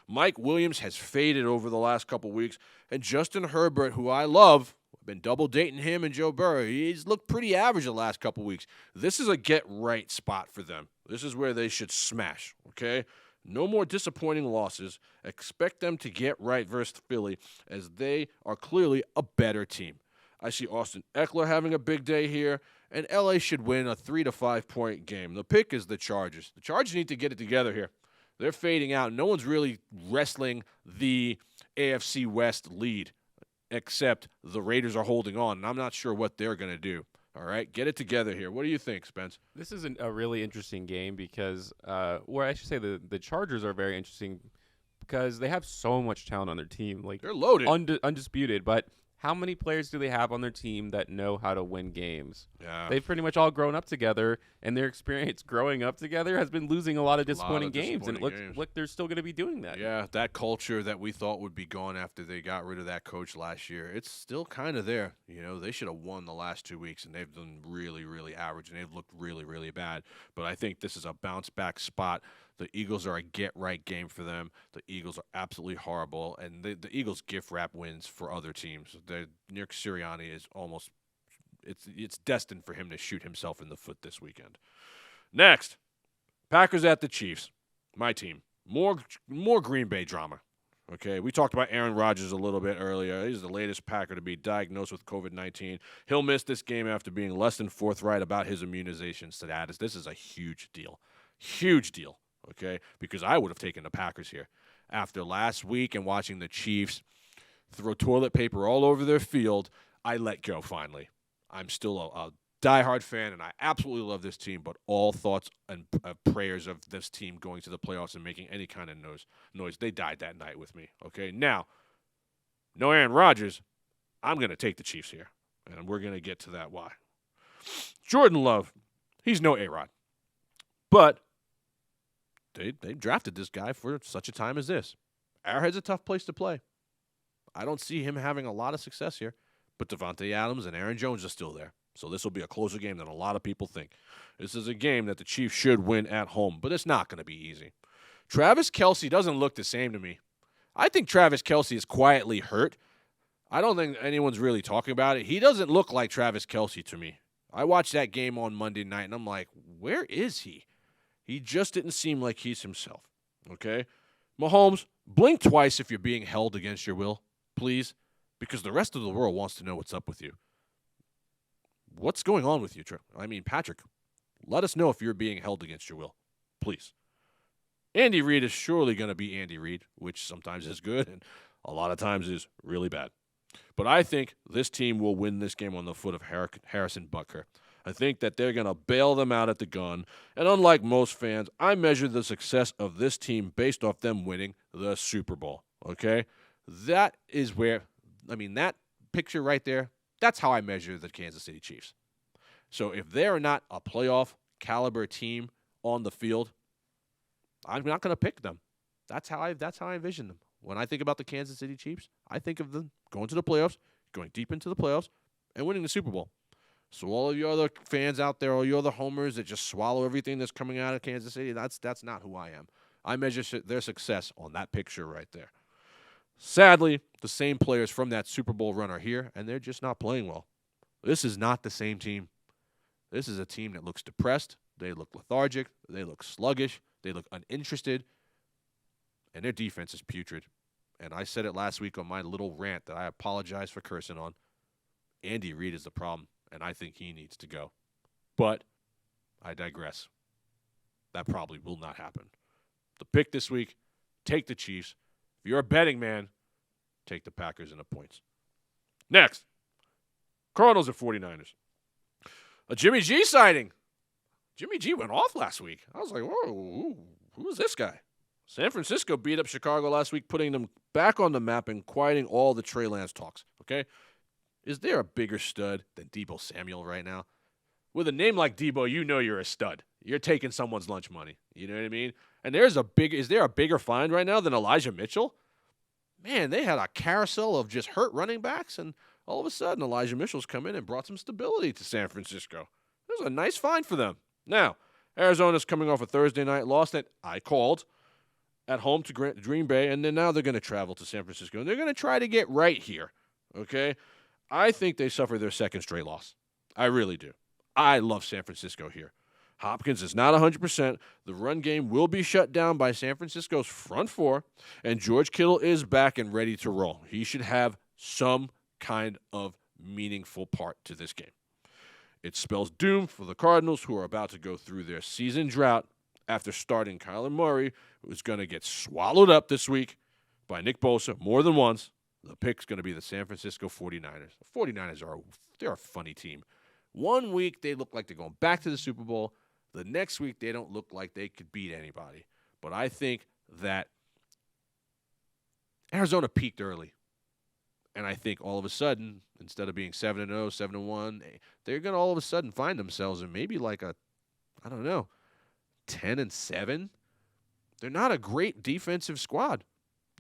Mike Williams has faded over the last couple weeks, and Justin Herbert, who I love, I've been double dating him and Joe Burrow. He's looked pretty average the last couple weeks. This is a get-right spot for them. This is where they should smash, okay? No more disappointing losses. Expect them to get right versus Philly, as they are clearly a better team. I see Austin Eckler having a big day here, and LA should win a 3 to 5 point game. The pick is the Chargers. The Chargers need to get it together here. They're fading out. No one's really wrestling the AFC West lead, except the Raiders are holding on, and I'm not sure what they're going to do. All right, get it together here. What do you think, Spence? This is a really interesting game because, or I should say the Chargers are very interesting because they have so much talent on their team. Like, they're loaded. Undisputed, but how many players do they have on their team that know how to win games? Yeah. They've pretty much all grown up together, and their experience growing up together has been losing a lot of disappointing games, and it looks like they're still going to be doing that. Yeah, that culture that we thought would be gone after they got rid of that coach last year, it's still kind of there. You know, they should have won the last 2 weeks, and they've done really, really average, and they've looked really, really bad. But I think this is a bounce-back spot. The Eagles are a get-right game for them. The Eagles are absolutely horrible, and the Eagles gift-wrap wins for other teams. Nick Sirianni is almost it's destined for him to shoot himself in the foot this weekend. Next, Packers at the Chiefs. My team. More Green Bay drama. Okay, we talked about Aaron Rodgers a little bit earlier. He's the latest Packer to be diagnosed with COVID-19. He'll miss this game after being less than forthright about his immunization status. This is a huge deal. Huge deal. Okay, because I would have taken the Packers here. After last week and watching the Chiefs throw toilet paper all over their field, I let go finally. I'm still a diehard fan, and I absolutely love this team, but all thoughts and prayers of this team going to the playoffs and making any kind of noise, they died that night with me. Okay, now, no Aaron Rodgers. I'm going to take the Chiefs here, and we're going to get to that why. Jordan Love, he's no A-Rod, but they drafted this guy for such a time as this. Arrowhead's a tough place to play. I don't see him having a lot of success here, but Devontae Adams and Aaron Jones are still there. So this will be a closer game than a lot of people think. This is a game that the Chiefs should win at home, but it's not going to be easy. Travis Kelce doesn't look the same to me. I think Travis Kelce is quietly hurt. I don't think anyone's really talking about it. He doesn't look like Travis Kelce to me. I watched that game on Monday night, and I'm like, where is he? He just didn't seem like he's himself, okay? Mahomes, blink twice if you're being held against your will, please, because the rest of the world wants to know what's up with you. What's going on with you, Patrick? Let us know if you're being held against your will, please. Andy Reid is surely going to be Andy Reid, which sometimes is good and a lot of times is really bad. But I think this team will win this game on the foot of Harrison Butker. I think that they're going to bail them out at the gun. And unlike most fans, I measure the success of this team based off them winning the Super Bowl, okay? That is where, that picture right there, that's how I measure the Kansas City Chiefs. So if they're not a playoff caliber team on the field, I'm not going to pick them. That's how I envision them. When I think about the Kansas City Chiefs, I think of them going to the playoffs, going deep into the playoffs, and winning the Super Bowl. So all of you other fans out there, all you other homers that just swallow everything that's coming out of Kansas City, that's not who I am. I measure their success on that picture right there. Sadly, the same players from that Super Bowl run are here, and they're just not playing well. This is not the same team. This is a team that looks depressed. They look lethargic. They look sluggish. They look uninterested. And their defense is putrid. And I said it last week on my little rant that I apologize for cursing on. Andy Reid is the problem, and I think he needs to go. But I digress. That probably will not happen. The pick this week, take the Chiefs. If you're a betting man, take the Packers and the points. Next, Cardinals and 49ers. A Jimmy G sighting. Jimmy G went off last week. I was like, whoa, who is this guy? San Francisco beat up Chicago last week, putting them back on the map and quieting all the Trey Lance talks, okay? Is there a bigger stud than Deebo Samuel right now? With a name like Deebo, you know you're a stud. You're taking someone's lunch money. You know what I mean? And is there a bigger find right now than Elijah Mitchell? Man, they had a carousel of just hurt running backs, and all of a sudden Elijah Mitchell's come in and brought some stability to San Francisco. It was a nice find for them. Now, Arizona's coming off a Thursday night loss that I called at home to Green Bay, and then now they're going to travel to San Francisco, and they're going to try to get right here, okay? I think they suffer their second straight loss. I really do. I love San Francisco here. Hopkins is not 100%. The run game will be shut down by San Francisco's front four, and George Kittle is back and ready to roll. He should have some kind of meaningful part to this game. It spells doom for the Cardinals, who are about to go through their season drought after starting Kyler Murray, who's going to get swallowed up this week by Nick Bosa more than once. The pick's going to be the San Francisco 49ers. The 49ers they're a funny team. One week they look like they're going back to the Super Bowl. The next week they don't look like they could beat anybody. But I think that Arizona peaked early. And I think all of a sudden, instead of being 7-0, 7-1, they're going to all of a sudden find themselves in maybe like 10-7. They're not a great defensive squad.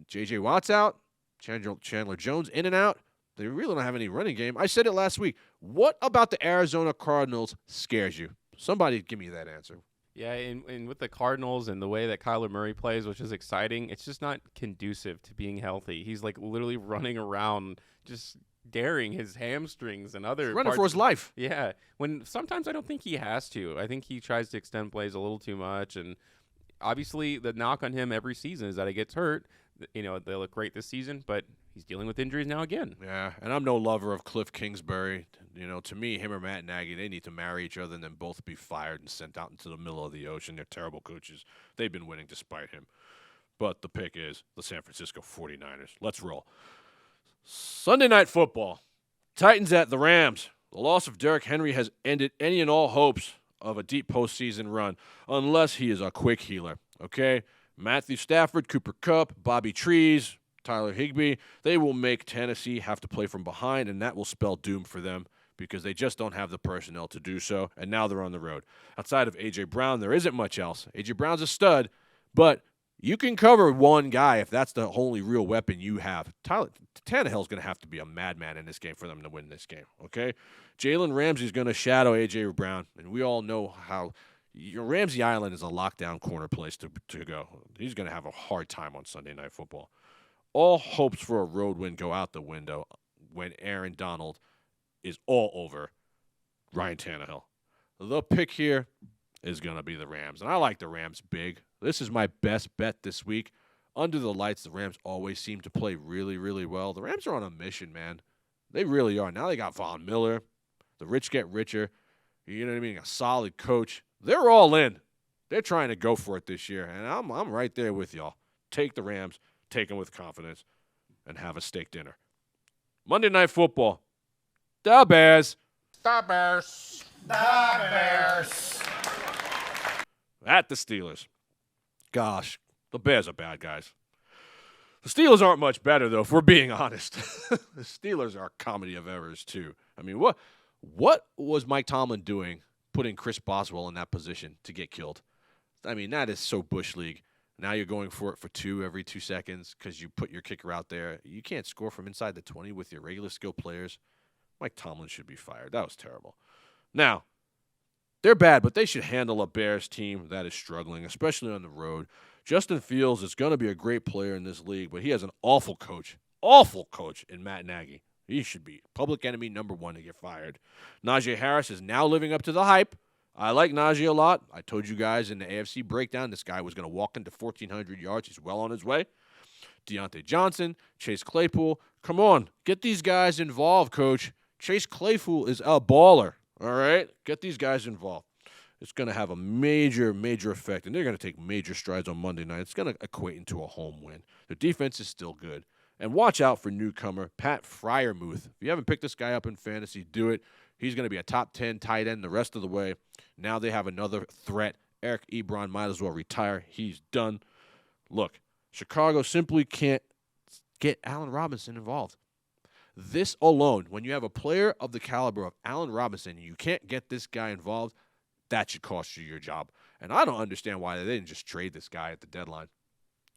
J.J. Watt's out. Chandler Jones in and out. They really don't have any running game. I said it last week. What about the Arizona Cardinals scares you? Somebody give me that answer. Yeah, and with the Cardinals and the way that Kyler Murray plays, which is exciting, it's just not conducive to being healthy. He's like literally running around, just daring his hamstrings and other. He's running for his life. Yeah, when sometimes I don't think he has to. I think he tries to extend plays a little too much, and obviously the knock on him every season is that he gets hurt. You know, they look great this season, but he's dealing with injuries now again. Yeah, and I'm no lover of Cliff Kingsbury. You know, to me, him or Matt Nagy, they need to marry each other and then both be fired and sent out into the middle of the ocean. They're terrible coaches. They've been winning despite him. But the pick is the San Francisco 49ers. Let's roll. Sunday Night Football. Titans at the Rams. The loss of Derrick Henry has ended any and all hopes of a deep postseason run, unless he is a quick healer, okay? Matthew Stafford, Cooper Kupp, Bobby Trees, Tyler Higbee, they will make Tennessee have to play from behind, and that will spell doom for them because they just don't have the personnel to do so, and now they're on the road. Outside of A.J. Brown, there isn't much else. A.J. Brown's a stud, but you can cover one guy if that's the only real weapon you have. Tannehill's going to have to be a madman in this game for them to win this game, okay? Jalen Ramsey's going to shadow A.J. Brown, and we all know how Ramsey Island is a lockdown corner place to go. He's going to have a hard time on Sunday Night Football. All hopes for a road win go out the window when Aaron Donald is all over Ryan Tannehill. The pick here is going to be the Rams, and I like the Rams big. This is my best bet this week. Under the lights, the Rams always seem to play really, really well. The Rams are on a mission, man. They really are. Now they got Von Miller. The rich get richer. You know what I mean? A solid coach. They're all in. They're trying to go for it this year, and I'm right there with y'all. Take the Rams. Take them with confidence, and have a steak dinner. Monday Night Football. The Bears. The Bears. The Bears. At the Steelers. Gosh, the Bears are bad guys. The Steelers aren't much better, though, if we're being honest. The Steelers are a comedy of errors, too. I mean, what was Mike Tomlin doing putting Chris Boswell in that position to get killed? I mean, that is so Bush League. Now you're going for it for 2 every 2 seconds because you put your kicker out there. You can't score from inside the 20 with your regular skill players. Mike Tomlin should be fired. That was terrible. Now, they're bad, but they should handle a Bears team that is struggling, especially on the road. Justin Fields is going to be a great player in this league, but he has an awful coach in Matt Nagy. He should be public enemy number 1 to get fired. Najee Harris is now living up to the hype. I like Najee a lot. I told you guys in the AFC breakdown this guy was going to walk into 1,400 yards. He's well on his way. Deontay Johnson, Chase Claypool. Come on, get these guys involved, Coach. Chase Claypool is a baller, all right? Get these guys involved. It's going to have a major, major effect, and they're going to take major strides on Monday night. It's going to equate into a home win. The defense is still good. And watch out for newcomer Pat Freiermuth. If you haven't picked this guy up in fantasy, do it. He's going to be a top 10 tight end the rest of the way. Now they have another threat. Eric Ebron might as well retire. He's done. Look, Chicago simply can't get Allen Robinson involved. This alone, when you have a player of the caliber of Allen Robinson, you can't get this guy involved, that should cost you your job. And I don't understand why they didn't just trade this guy at the deadline.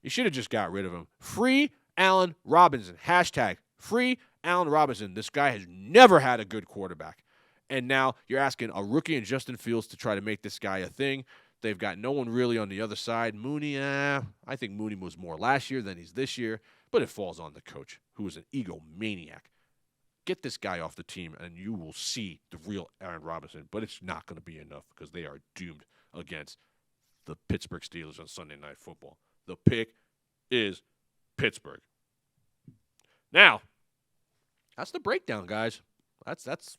You should have just got rid of him. Free Allen Robinson. Hashtag free Allen Robinson. This guy has never had a good quarterback. And now you're asking a rookie in Justin Fields to try to make this guy a thing. They've got no one really on the other side. Mooney, I think Mooney was more last year than he's this year. But it falls on the coach, who is an egomaniac. Get this guy off the team, and you will see the real Aaron Robinson. But it's not going to be enough because they are doomed against the Pittsburgh Steelers on Sunday Night Football. The pick is Pittsburgh. Now, that's the breakdown, guys. That's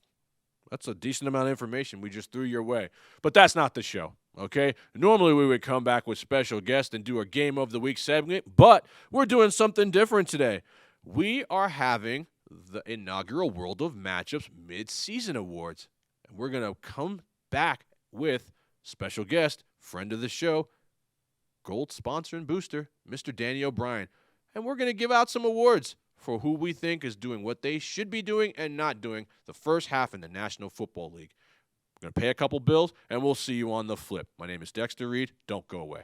a decent amount of information we just threw your way. But that's not the show, okay? Normally we would come back with special guests and do a Game of the Week segment, but we're doing something different today. We are having the inaugural World of Matchups Mid-Season Awards. And we're going to come back with special guest, friend of the show, gold sponsor and booster, Mr. Danny O'Brien. And we're going to give out some awards for who we think is doing what they should be doing and not doing the first half in the National Football League. We're going to pay a couple bills, and we'll see you on the flip. My name is Dexter Reed. Don't go away.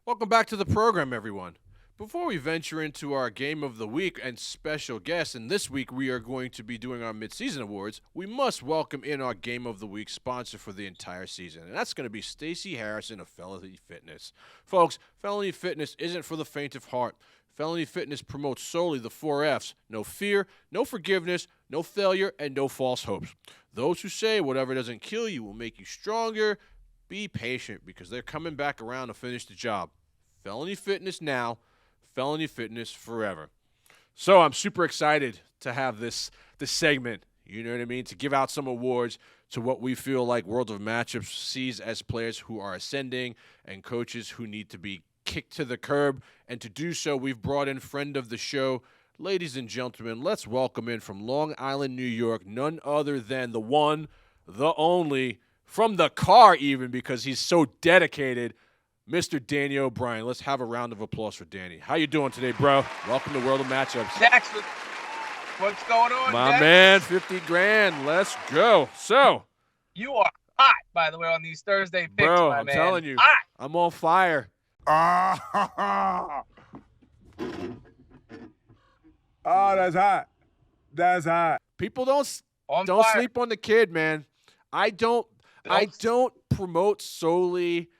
Welcome back to the program, everyone. Before we venture into our game of the week and special guests, and this week we are going to be doing our midseason awards, we must welcome in our game of the week sponsor for the entire season, and that's going to be Stacey Harrison of Felony Fitness. Folks, Felony Fitness isn't for the faint of heart. Felony Fitness promotes solely the 4 F's: no fear, no forgiveness, no failure, and no false hopes. Those who say whatever doesn't kill you will make you stronger, be patient because they're coming back around to finish the job. Felony Fitness now, Felony Fitness forever. So I'm super excited to have this segment, you know what I mean, to give out some awards to what we feel like World of Matchups sees as players who are ascending and coaches who need to be kicked to the curb. And to do so, we've brought in friend of the show. Ladies and gentlemen, let's welcome in from Long Island, New York, none other than the one, the only, from the car even because he's so dedicated, Mr. Danny O'Brien. Let's have a round of applause for Danny. How you doing today, bro? Welcome to World of Matchups. Jackson, what's going on, My Jax? man, 50 grand. Let's go. So, You are hot, by the way, on these Thursday picks, bro, my I'm man. telling you, Hot. I'm on fire. Oh, that's hot. That's hot. People don't On don't fire. sleep on the kid, man. I don't promote solely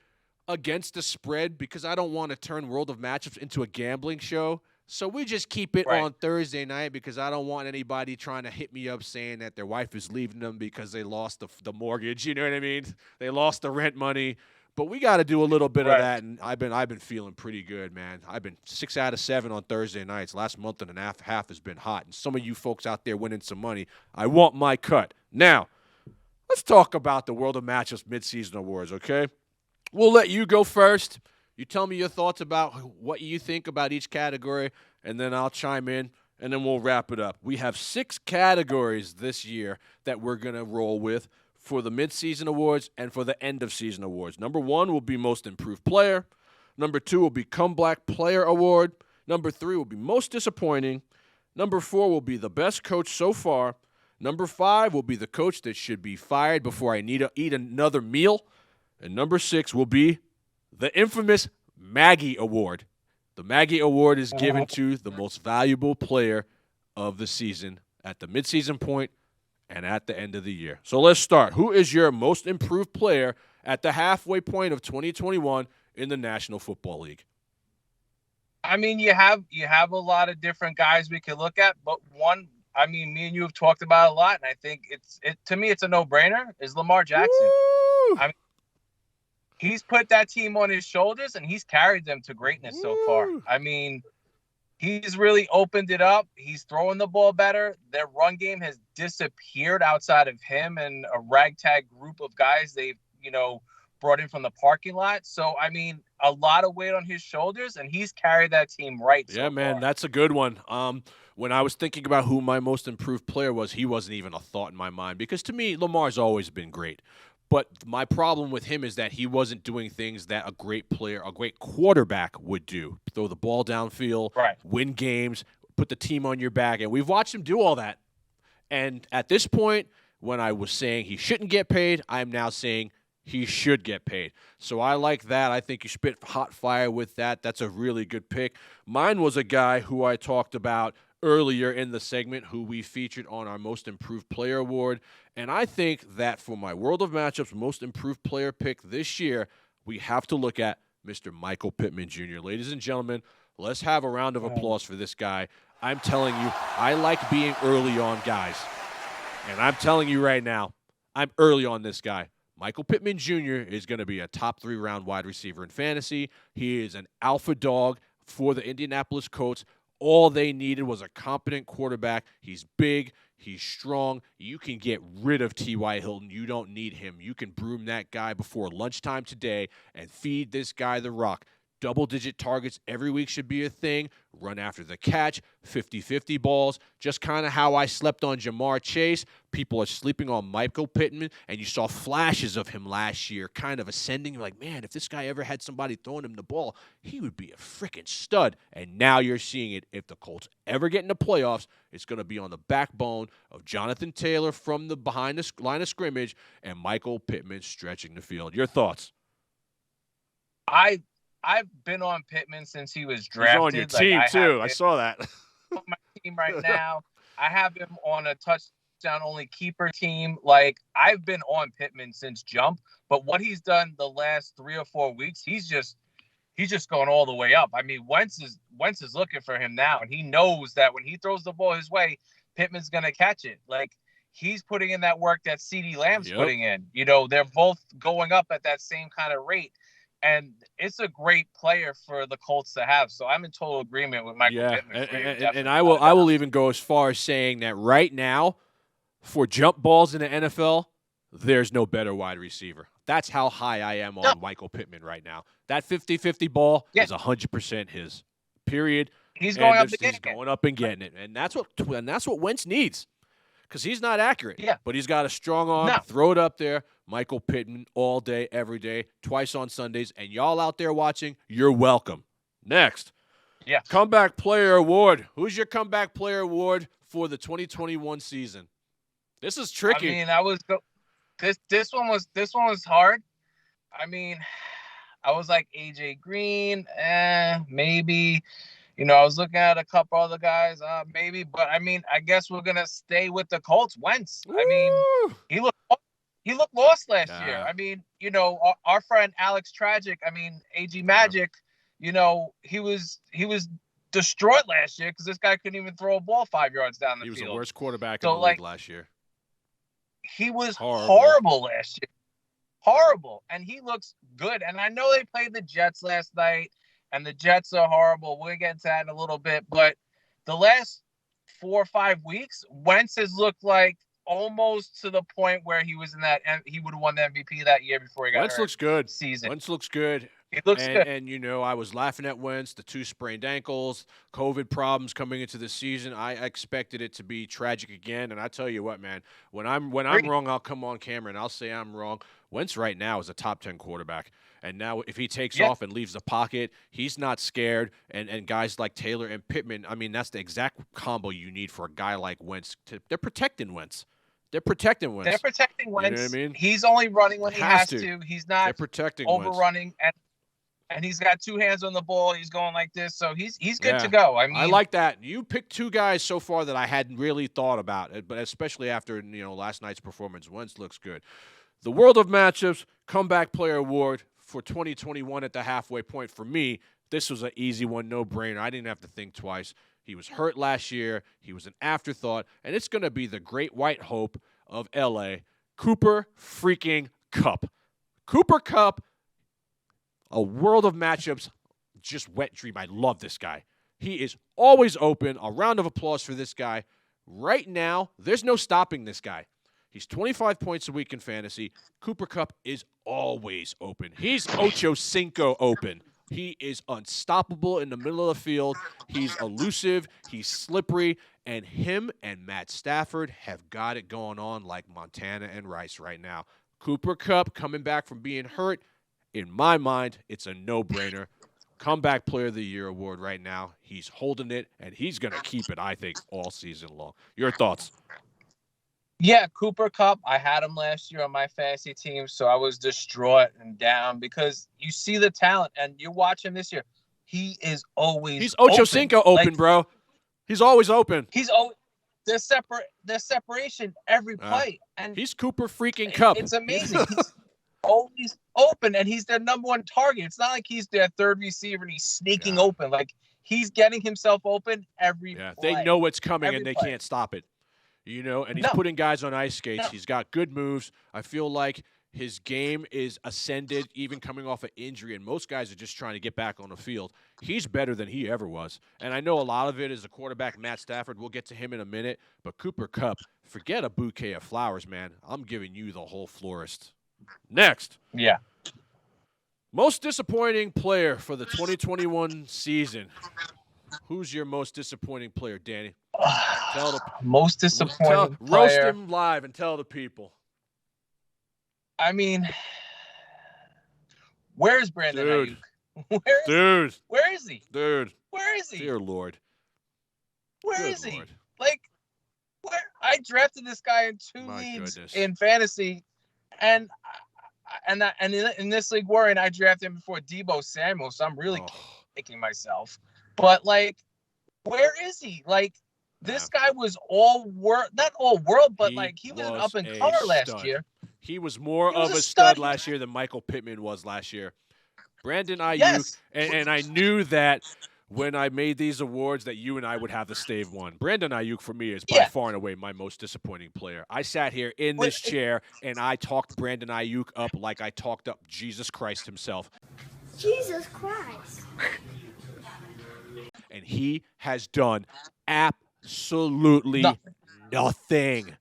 against the spread because I don't want to turn World of Matchups into a gambling show. So we just keep it Right. on Thursday night because I don't want anybody trying to hit me up saying that their wife is leaving them because they lost the mortgage. You know what I mean? They lost the rent money. But we got to do a little bit of Right. that, and I've been feeling pretty good, man. I've been 6 out of 7 on Thursday nights. Last month and a half has been hot, and some of you folks out there winning some money. I want my cut. Now, let's talk about the World of Matchups midseason awards, okay? We'll let you go first. You tell me your thoughts about what you think about each category, and then I'll chime in, and then we'll wrap it up. We have 6 categories this year that we're going to roll with for the midseason awards and for the end-of-season awards. Number 1 will be Most Improved Player. Number 2 will be Comeback Player Award. Number 3 will be Most Disappointing. Number 4 will be the Best Coach So Far. Number 5 will be the coach that should be fired before I need to eat another meal. And number 6 will be the infamous Maggie Award. The Maggie Award is given to the most valuable player of the season at the midseason point and at the end of the year. So let's start. Who is your most improved player at the halfway point of 2021 in the National Football League? I mean, you have a lot of different guys we could look at, but one, I mean, me and you have talked about a lot, and I think to me it's a no-brainer, is Lamar Jackson. Woo! I mean, he's put that team on his shoulders, and he's carried them to greatness so far. I mean, he's really opened it up. He's throwing the ball better. Their run game has disappeared outside of him and a ragtag group of guys they've, brought in from the parking lot. So, I mean, a lot of weight on his shoulders, and he's carried that team right so Yeah, man, far. that's a good one. When I was thinking about who my most improved player was, he wasn't even a thought in my mind because to me, Lamar's always been great. But my problem with him is that he wasn't doing things that a great player, a great quarterback would do. Throw the ball downfield, Right. win games, put the team on your back. And we've watched him do all that. And at this point, when I was saying he shouldn't get paid, I'm now saying he should get paid. So I like that. I think you spit hot fire with that. That's a really good pick. Mine was a guy who I talked about earlier in the segment who we featured on our Most Improved Player Award. And I think that for my World of Matchups Most Improved Player pick this year, we have to look at Mr. Michael Pittman Jr. Ladies and gentlemen, let's have a round of applause for this guy. I'm telling you, I like being early on guys. And I'm telling you right now, I'm early on this guy. Michael Pittman Jr. is going to be a top 3-round wide receiver in fantasy. He is an alpha dog for the Indianapolis Colts. All they needed was a competent quarterback. He's big. He's strong. You can get rid of T.Y. Hilton. You don't need him. You can broom that guy before lunchtime today and feed this guy the rock. Double-digit targets every week should be a thing. Run after the catch, 50-50 balls, just kind of how I slept on Jamar Chase. People are sleeping on Michael Pittman, and you saw flashes of him last year kind of ascending. You're like, man, if this guy ever had somebody throwing him the ball, he would be a freaking stud. And now you're seeing it. If the Colts ever get in the playoffs, it's going to be on the backbone of Jonathan Taylor from the behind the line of scrimmage and Michael Pittman stretching the field. Your thoughts? I've been on Pittman since he was He's drafted. on your team, too. I saw that. On my team right now. I have him on a touchdown-only keeper team. Like, I've been on Pittman since jump, but what he's done the last 3 or 4 weeks, he's just going all the way up. I mean, Wentz is looking for him now, and he knows that when he throws the ball his way, Pittman's going to catch it. Like, he's putting in that work that CeeDee Lamb's putting in. You know, they're both going up at that same kind of rate. And it's a great player for the Colts to have. So I'm in total agreement with Michael Pittman. And I will even go as far as saying that right now, for jump balls in the NFL, there's no better wide receiver. That's how high I am on Michael Pittman right now. That 50-50 ball is 100% his. Period. He's going up He's going up and getting it. And that's what Wentz needs. Because he's not accurate. Yeah. But he's got a strong arm. No. Throw it up there. Michael Pittman all day, every day, twice on Sundays. And y'all out there watching, you're welcome. Next. Yeah. Comeback Player Award. Who's your Comeback Player Award for the 2021 season? This is tricky. I mean, this one was hard. I mean, I was like AJ Green, maybe. You know, I was looking at a couple other guys, maybe. But, I mean, I guess we're going to stay with the Colts. Wentz. Woo! I mean, he looked lost last year. I mean, you know, our friend Alex Tragic, I mean, AG Magic, you know, he was destroyed last year because this guy couldn't even throw a ball 5 yards down the field. He was the worst quarterback in the league last year. He was horrible last year. Horrible. And he looks good. And I know they played the Jets last night. And the Jets are horrible. We'll get into that in a little bit. But the last 4 or 5 weeks, Wentz has looked like almost to the point where he was in that, and he would have won the MVP that year before he got Wentz hurt. looks good. Season. Wentz looks good. He looks good. And, you know, I was laughing at Wentz, the 2 sprained ankles, COVID problems coming into the season. I expected it to be tragic again. And I tell you what, man, when I'm wrong, I'll come on camera and I'll say I'm wrong. Wentz right now is a top 10 quarterback. And now if he takes off and leaves the pocket, he's not scared. And guys like Taylor and Pittman, I mean, that's the exact combo you need for a guy like Wentz. They're protecting Wentz. They're protecting Wentz. They're protecting Wentz. You know what I mean? He's only running when he has to. He's not They're protecting overrunning. And he's got 2 hands on the ball. He's going like this. So he's good to go. I mean, I like that. You picked 2 guys so far that I hadn't really thought about it, but especially after, you know, last night's performance, Wentz looks good. The World of Matchups Comeback Player Award for 2021 at the halfway point. For me, this was an easy one, no-brainer. I didn't have to think twice. He was hurt last year. He was an afterthought. And it's going to be the great white hope of L.A., Cooper freaking Kupp. Cooper Kupp, a World of Matchups, just wet dream. I love this guy. He is always open. A round of applause for this guy. Right now, there's no stopping this guy. He's 25 points a week in fantasy. Cooper Kupp is always open. He's Ocho Cinco open. He is unstoppable in the middle of the field. He's elusive. He's slippery. And him and Matt Stafford have got it going on like Montana and Rice right now. Cooper Kupp coming back from being hurt. In my mind, it's a no-brainer. Comeback Player of the Year award right now. He's holding it, and he's going to keep it, I think, all season long. Your thoughts? Yeah, Cooper Kupp. I had him last year on my fantasy team, so I was distraught and down because you see the talent, and you watch him this year. He is always He's Ocho Cinco open, bro. He's always open. He's always there's separation every play, and he's Cooper freaking Kupp. It's amazing. He's always open, and he's their number 1 target. It's not like he's their third receiver and he's sneaking open. Like, he's getting himself open every play. They know what's coming, and they play. can't stop it. You know, and he's putting guys on ice skates. He's got good moves. I feel like his game is ascended, even coming off an injury, and most guys are just trying to get back on the field. He's better than he ever was. And I know a lot of it is the quarterback, Matt Stafford. We'll get to him in a minute. But Cooper Kupp, forget a bouquet of flowers, man. I'm giving you the whole florist. Next. Yeah. Most disappointing player for the 2021 season. Who's your most disappointing player, Danny? Most disappointing player. Roast him live and tell the people. I mean, where's Brandon Ayuk? Where is he? Dude. Where is he? Dear Lord. Where is he? Like, where? I drafted this guy in 2 leagues in fantasy, and and in this league we're in, I drafted him before Deebo Samuel, so I'm really kicking myself. But like, where is he? Like, this guy was not all world, but like he was an up and comer last year. He was more of a stud last year than Michael Pittman was last year. Brandon Ayuk, and I knew that when I made these awards that you and I would have the stave one. Brandon Ayuk, for me, is by far and away my most disappointing player. I sat here in this chair, and I talked Brandon Ayuk up like I talked up Jesus Christ himself. Jesus Christ. And he has done absolutely nothing.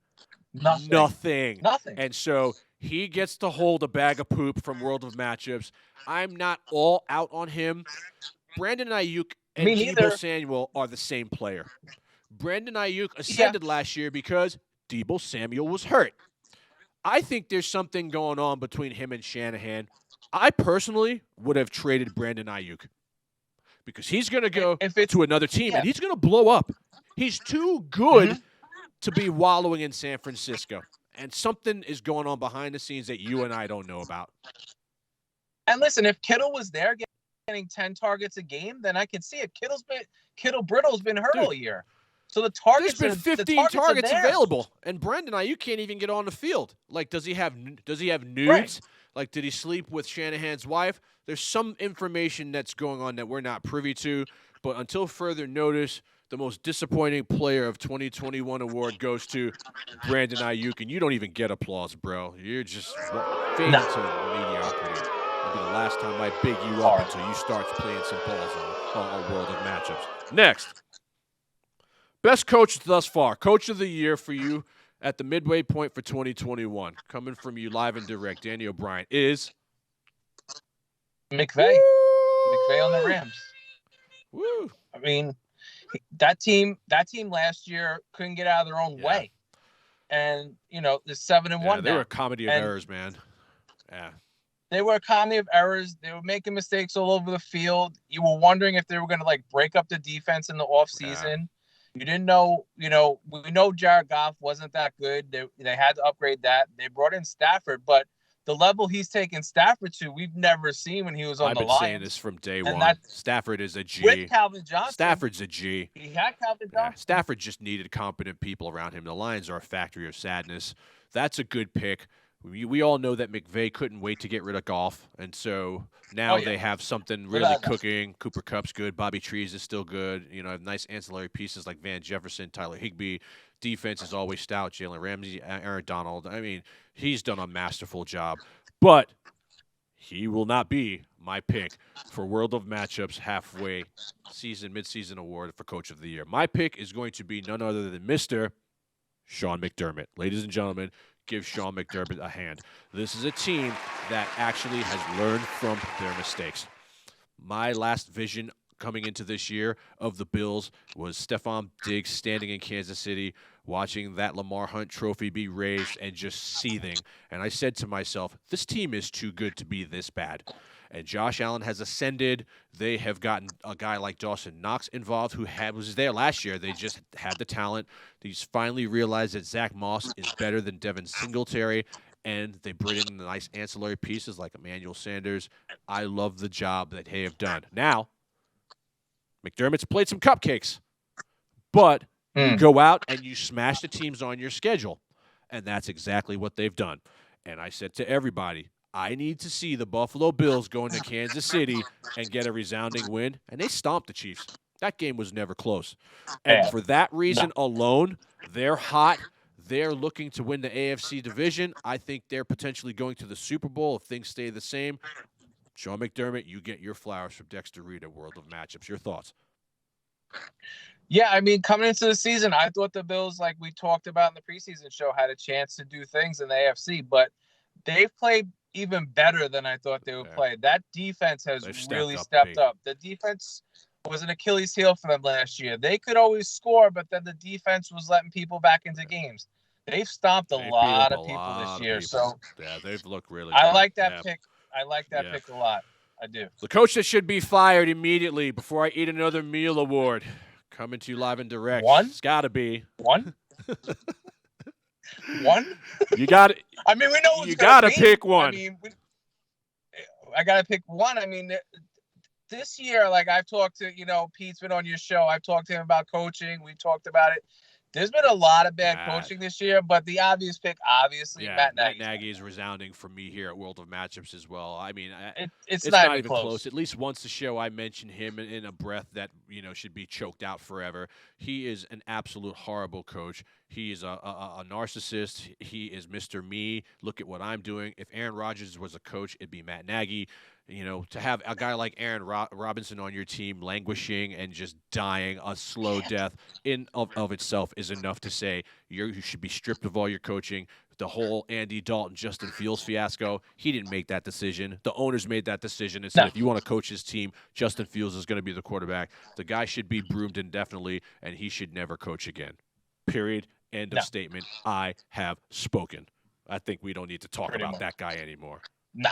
And so he gets to hold a bag of poop from World of Matchups. I'm not all out on him. Brandon Ayuk and Deebo Samuel are the same player. Brandon Ayuk ascended last year because Deebo Samuel was hurt. I think there's something going on between him and Shanahan. I personally would have traded Brandon Ayuk because he's going to go to another team and he's going to blow up. He's too good to be wallowing in San Francisco. And something is going on behind the scenes that you and I don't know about. And listen, if Kittle was there getting 10 targets a game, then I can see it. Brittle's been hurt all year. So the targets there's been 15 targets available, and Brandon Ayuk can't even get on the field. Like, does he have nudes? Right. Like, did he sleep with Shanahan's wife? There's some information that's going on that we're not privy to, but until further notice, the most disappointing player of 2021 award goes to Brandon Ayuk, and you don't even get applause, bro. You're just fading to mediocrity. It'll be the last time I big you up until you start playing some balls on World of Matchups. Next, best coach thus far, coach of the year for you at the midway point for 2021, coming from you live and direct, Danny O'Brien, is McVay. McVay on the Rams. Woo! I mean, that team last year couldn't get out of their own way, and you know, the 7-1. They were a comedy of errors, man. Yeah. They were a comedy of errors. They were making mistakes all over the field. You were wondering if they were going to like break up the defense in the offseason. You didn't know, we know Jared Goff wasn't that good. They had to upgrade that. They brought in Stafford, but the level he's taken Stafford to, we've never seen when he was on the Lions. I've been saying this from day one. Stafford is a G. With Calvin Johnson. Stafford's a G. He had Calvin Johnson. Stafford just needed competent people around him. The Lions are a factory of sadness. That's a good pick. We all know that McVay couldn't wait to get rid of Goff, and so now they have something really cooking. Cooper Kupp's good. Bobby Trees is still good. Have nice ancillary pieces like Van Jefferson, Tyler Higbee. Defense is always stout. Jalen Ramsey, Aaron Donald. I mean, he's done a masterful job, but he will not be my pick for World of Matchups halfway season, midseason award for Coach of the Year. My pick is going to be none other than Mr. Sean McDermott. Ladies and gentlemen, give Sean McDermott a hand. This is a team that actually has learned from their mistakes. My last vision coming into this year of the Bills was Stephon Diggs standing in Kansas City, watching that Lamar Hunt trophy be raised and just seething. And I said to myself, this team is too good to be this bad. And Josh Allen has ascended. They have gotten a guy like Dawson Knox involved who was there last year. They just had the talent. He's finally realized that Zach Moss is better than Devin Singletary, and they bring in the nice ancillary pieces like Emmanuel Sanders. I love the job that they have done. Now, McDermott's played some cupcakes, but you go out and you smash the teams on your schedule, and that's exactly what they've done. And I said to everybody, I need to see the Buffalo Bills go into Kansas City and get a resounding win, and they stomped the Chiefs. That game was never close. And for that reason alone, they're hot. They're looking to win the AFC division. I think they're potentially going to the Super Bowl if things stay the same. Sean McDermott, you get your flowers from Dexter Reed at World of Matchups. Your thoughts? Yeah, I mean, coming into the season, I thought the Bills, like we talked about in the preseason show, had a chance to do things in the AFC, but they've played even better than I thought they would play. That defense has really stepped up. The defense was an Achilles heel for them last year. They could always score, but then the defense was letting people back into games. They've stomped a lot of people this year. So yeah, they've looked really good. I like that pick. I like that pick a lot. I do. The coach that should be fired immediately before I eat another meal award. Coming to you live and direct. One? It's got to be. One? One? You got it. I mean, we know you got to pick one. I mean, I got to pick one. I mean, this year, like I've talked to, Pete's been on your show. I've talked to him about coaching. We talked about it. There's been a lot of bad coaching this year, but the obvious pick, obviously, Matt Nagy is resounding for me here at World of Matchups as well. I mean, it's not even close. At least once a show, I mention him in a breath that should be choked out forever. He is an absolute horrible coach. He is a narcissist. He is Mr. Me. Look at what I'm doing. If Aaron Rodgers was a coach, it'd be Matt Nagy. To have a guy like Aaron Robinson on your team languishing and just dying a slow death in of itself is enough to say you should be stripped of all your coaching. The whole Andy Dalton, Justin Fields fiasco, he didn't make that decision. The owners made that decision and said, if you want to coach his team, Justin Fields is going to be the quarterback. The guy should be broomed indefinitely, and he should never coach again. Period. End of statement. I have spoken. I think we don't need to talk about that guy anymore. Nah,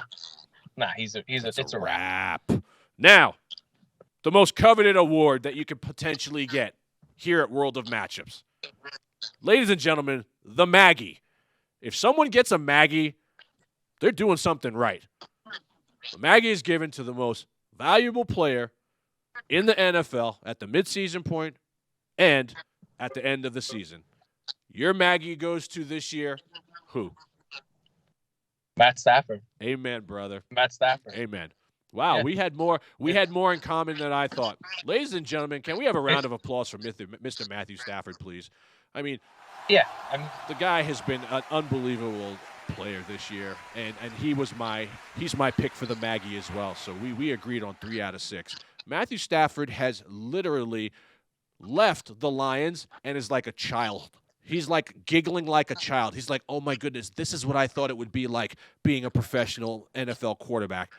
it's a wrap. Now, the most coveted award that you could potentially get here at World of Matchups. Ladies and gentlemen, the Maggie. If someone gets a Maggie, they're doing something right. The Maggie is given to the most valuable player in the NFL at the midseason point and at the end of the season. Your Maggie goes to this year, who? Matt Stafford. Amen, brother. Matt Stafford. Amen. Wow, Yeah. we had more in common than I thought. Ladies and gentlemen, can we have a round of applause for Mr. Matthew Stafford, please? I mean, the guy has been an unbelievable player this year, and he's my pick for the Maggie as well. So we agreed on 3 out of 6. Matthew Stafford has literally left the Lions and is like a child. He's like giggling like a child. He's like, oh my goodness, this is what I thought it would be like being a professional NFL quarterback.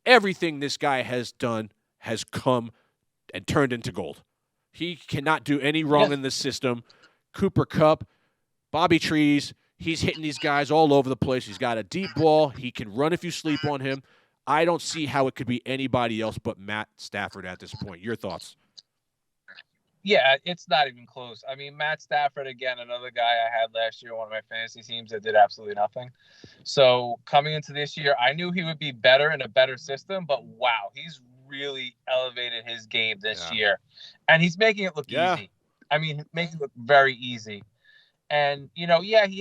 Everything this guy has done has come and turned into gold. He cannot do any wrong in the system. Cooper Kupp, Bobby Trees, he's hitting these guys all over the place. He's got a deep ball. He can run if you sleep on him. I don't see how it could be anybody else but Matt Stafford at this point. Your thoughts? Yeah, it's not even close. I mean, Matt Stafford, again, another guy I had last year, one of my fantasy teams that did absolutely nothing. So coming into this year, I knew he would be better in a better system, but wow, he's really elevated his game this year. And he's making it look easy. I mean, making it look very easy. And, he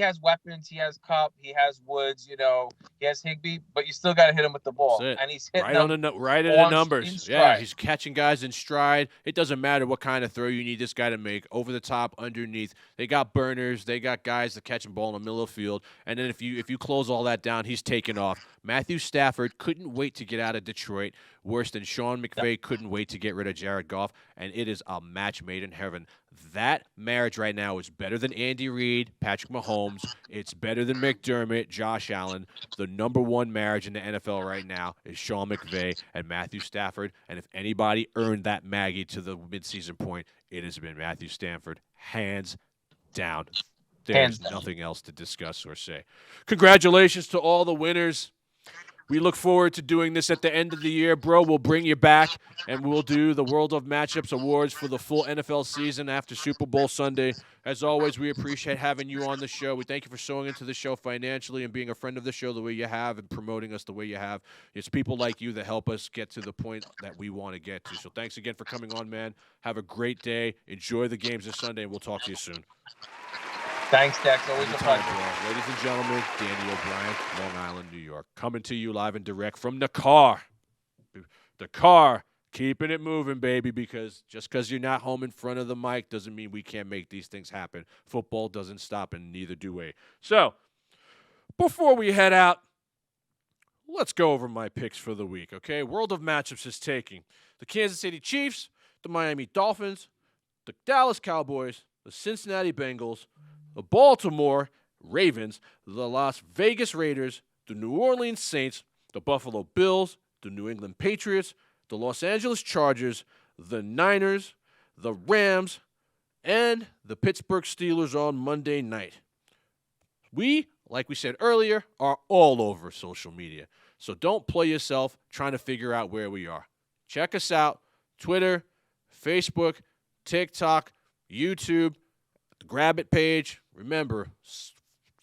has weapons. He has Kupp. He has Woods. He has Higbee. But you still got to hit him with the ball. And he's hitting right in the numbers. Yeah, he's catching guys in stride. It doesn't matter what kind of throw you need this guy to make. Over the top, underneath. They got burners. They got guys that catch the ball in the middle of the field. And then if you close all that down, he's taking off. Matthew Stafford couldn't wait to get out of Detroit. Worse than Sean McVay couldn't wait to get rid of Jared Goff. And it is a match made in heaven. That marriage right now is better than Andy Reid, Patrick Mahomes. It's better than McDermott, Josh Allen. The number one marriage in the NFL right now is Sean McVay and Matthew Stafford. And if anybody earned that Maggie to the midseason point, it has been Matthew Stafford, hands down. There's nothing else to discuss or say. Congratulations to all the winners. We look forward to doing this at the end of the year, bro. We'll bring you back, and we'll do the World of Matchups awards for the full NFL season after Super Bowl Sunday. As always, we appreciate having you on the show. We thank you for sewing into the show financially and being a friend of the show the way you have and promoting us the way you have. It's people like you that help us get to the point that we want to get to. So thanks again for coming on, man. Have a great day. Enjoy the games this Sunday, and we'll talk to you soon. Thanks, Dex. Always a pleasure. Ladies and gentlemen, Danny O'Brien, Long Island, New York. Coming to you live and direct from the car. The car, keeping it moving, baby, because just because you're not home in front of the mic doesn't mean we can't make these things happen. Football doesn't stop, and neither do we. So, before we head out, let's go over my picks for the week, okay? World of Matchups is taking the Kansas City Chiefs, the Miami Dolphins, the Dallas Cowboys, the Cincinnati Bengals, the Baltimore Ravens, the Las Vegas Raiders, the New Orleans Saints, the Buffalo Bills, the New England Patriots, the Los Angeles Chargers, the Niners, the Rams, and the Pittsburgh Steelers on Monday night. We, like we said earlier, are all over social media. So don't play yourself trying to figure out where we are. Check us out, Twitter, Facebook, TikTok, YouTube, the Grab It page. Remember,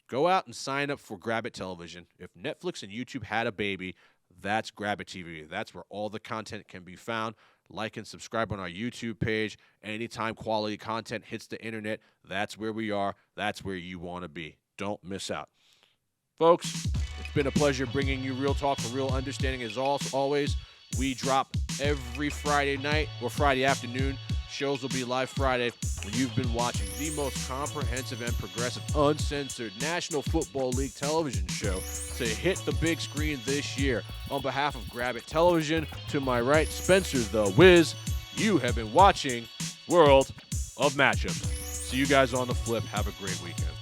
go out and sign up for Grab It Television. If Netflix and YouTube had a baby, That's Grab It TV. That's where all the content can be found. Like and subscribe on our YouTube page. Anytime quality content hits the internet, that's where we are. That's where you want to be. Don't miss out. Folks, it's been a pleasure bringing you Real Talk for Real Understanding. As always, we drop every Friday night or Friday afternoon. Shows will be live Friday when you've been watching the most comprehensive and progressive, uncensored National Football League television show to hit the big screen this year. On behalf of Grab It Television, to my right, Spencer the Wiz, you have been watching World of Matchups. See you guys on the flip. Have a great weekend.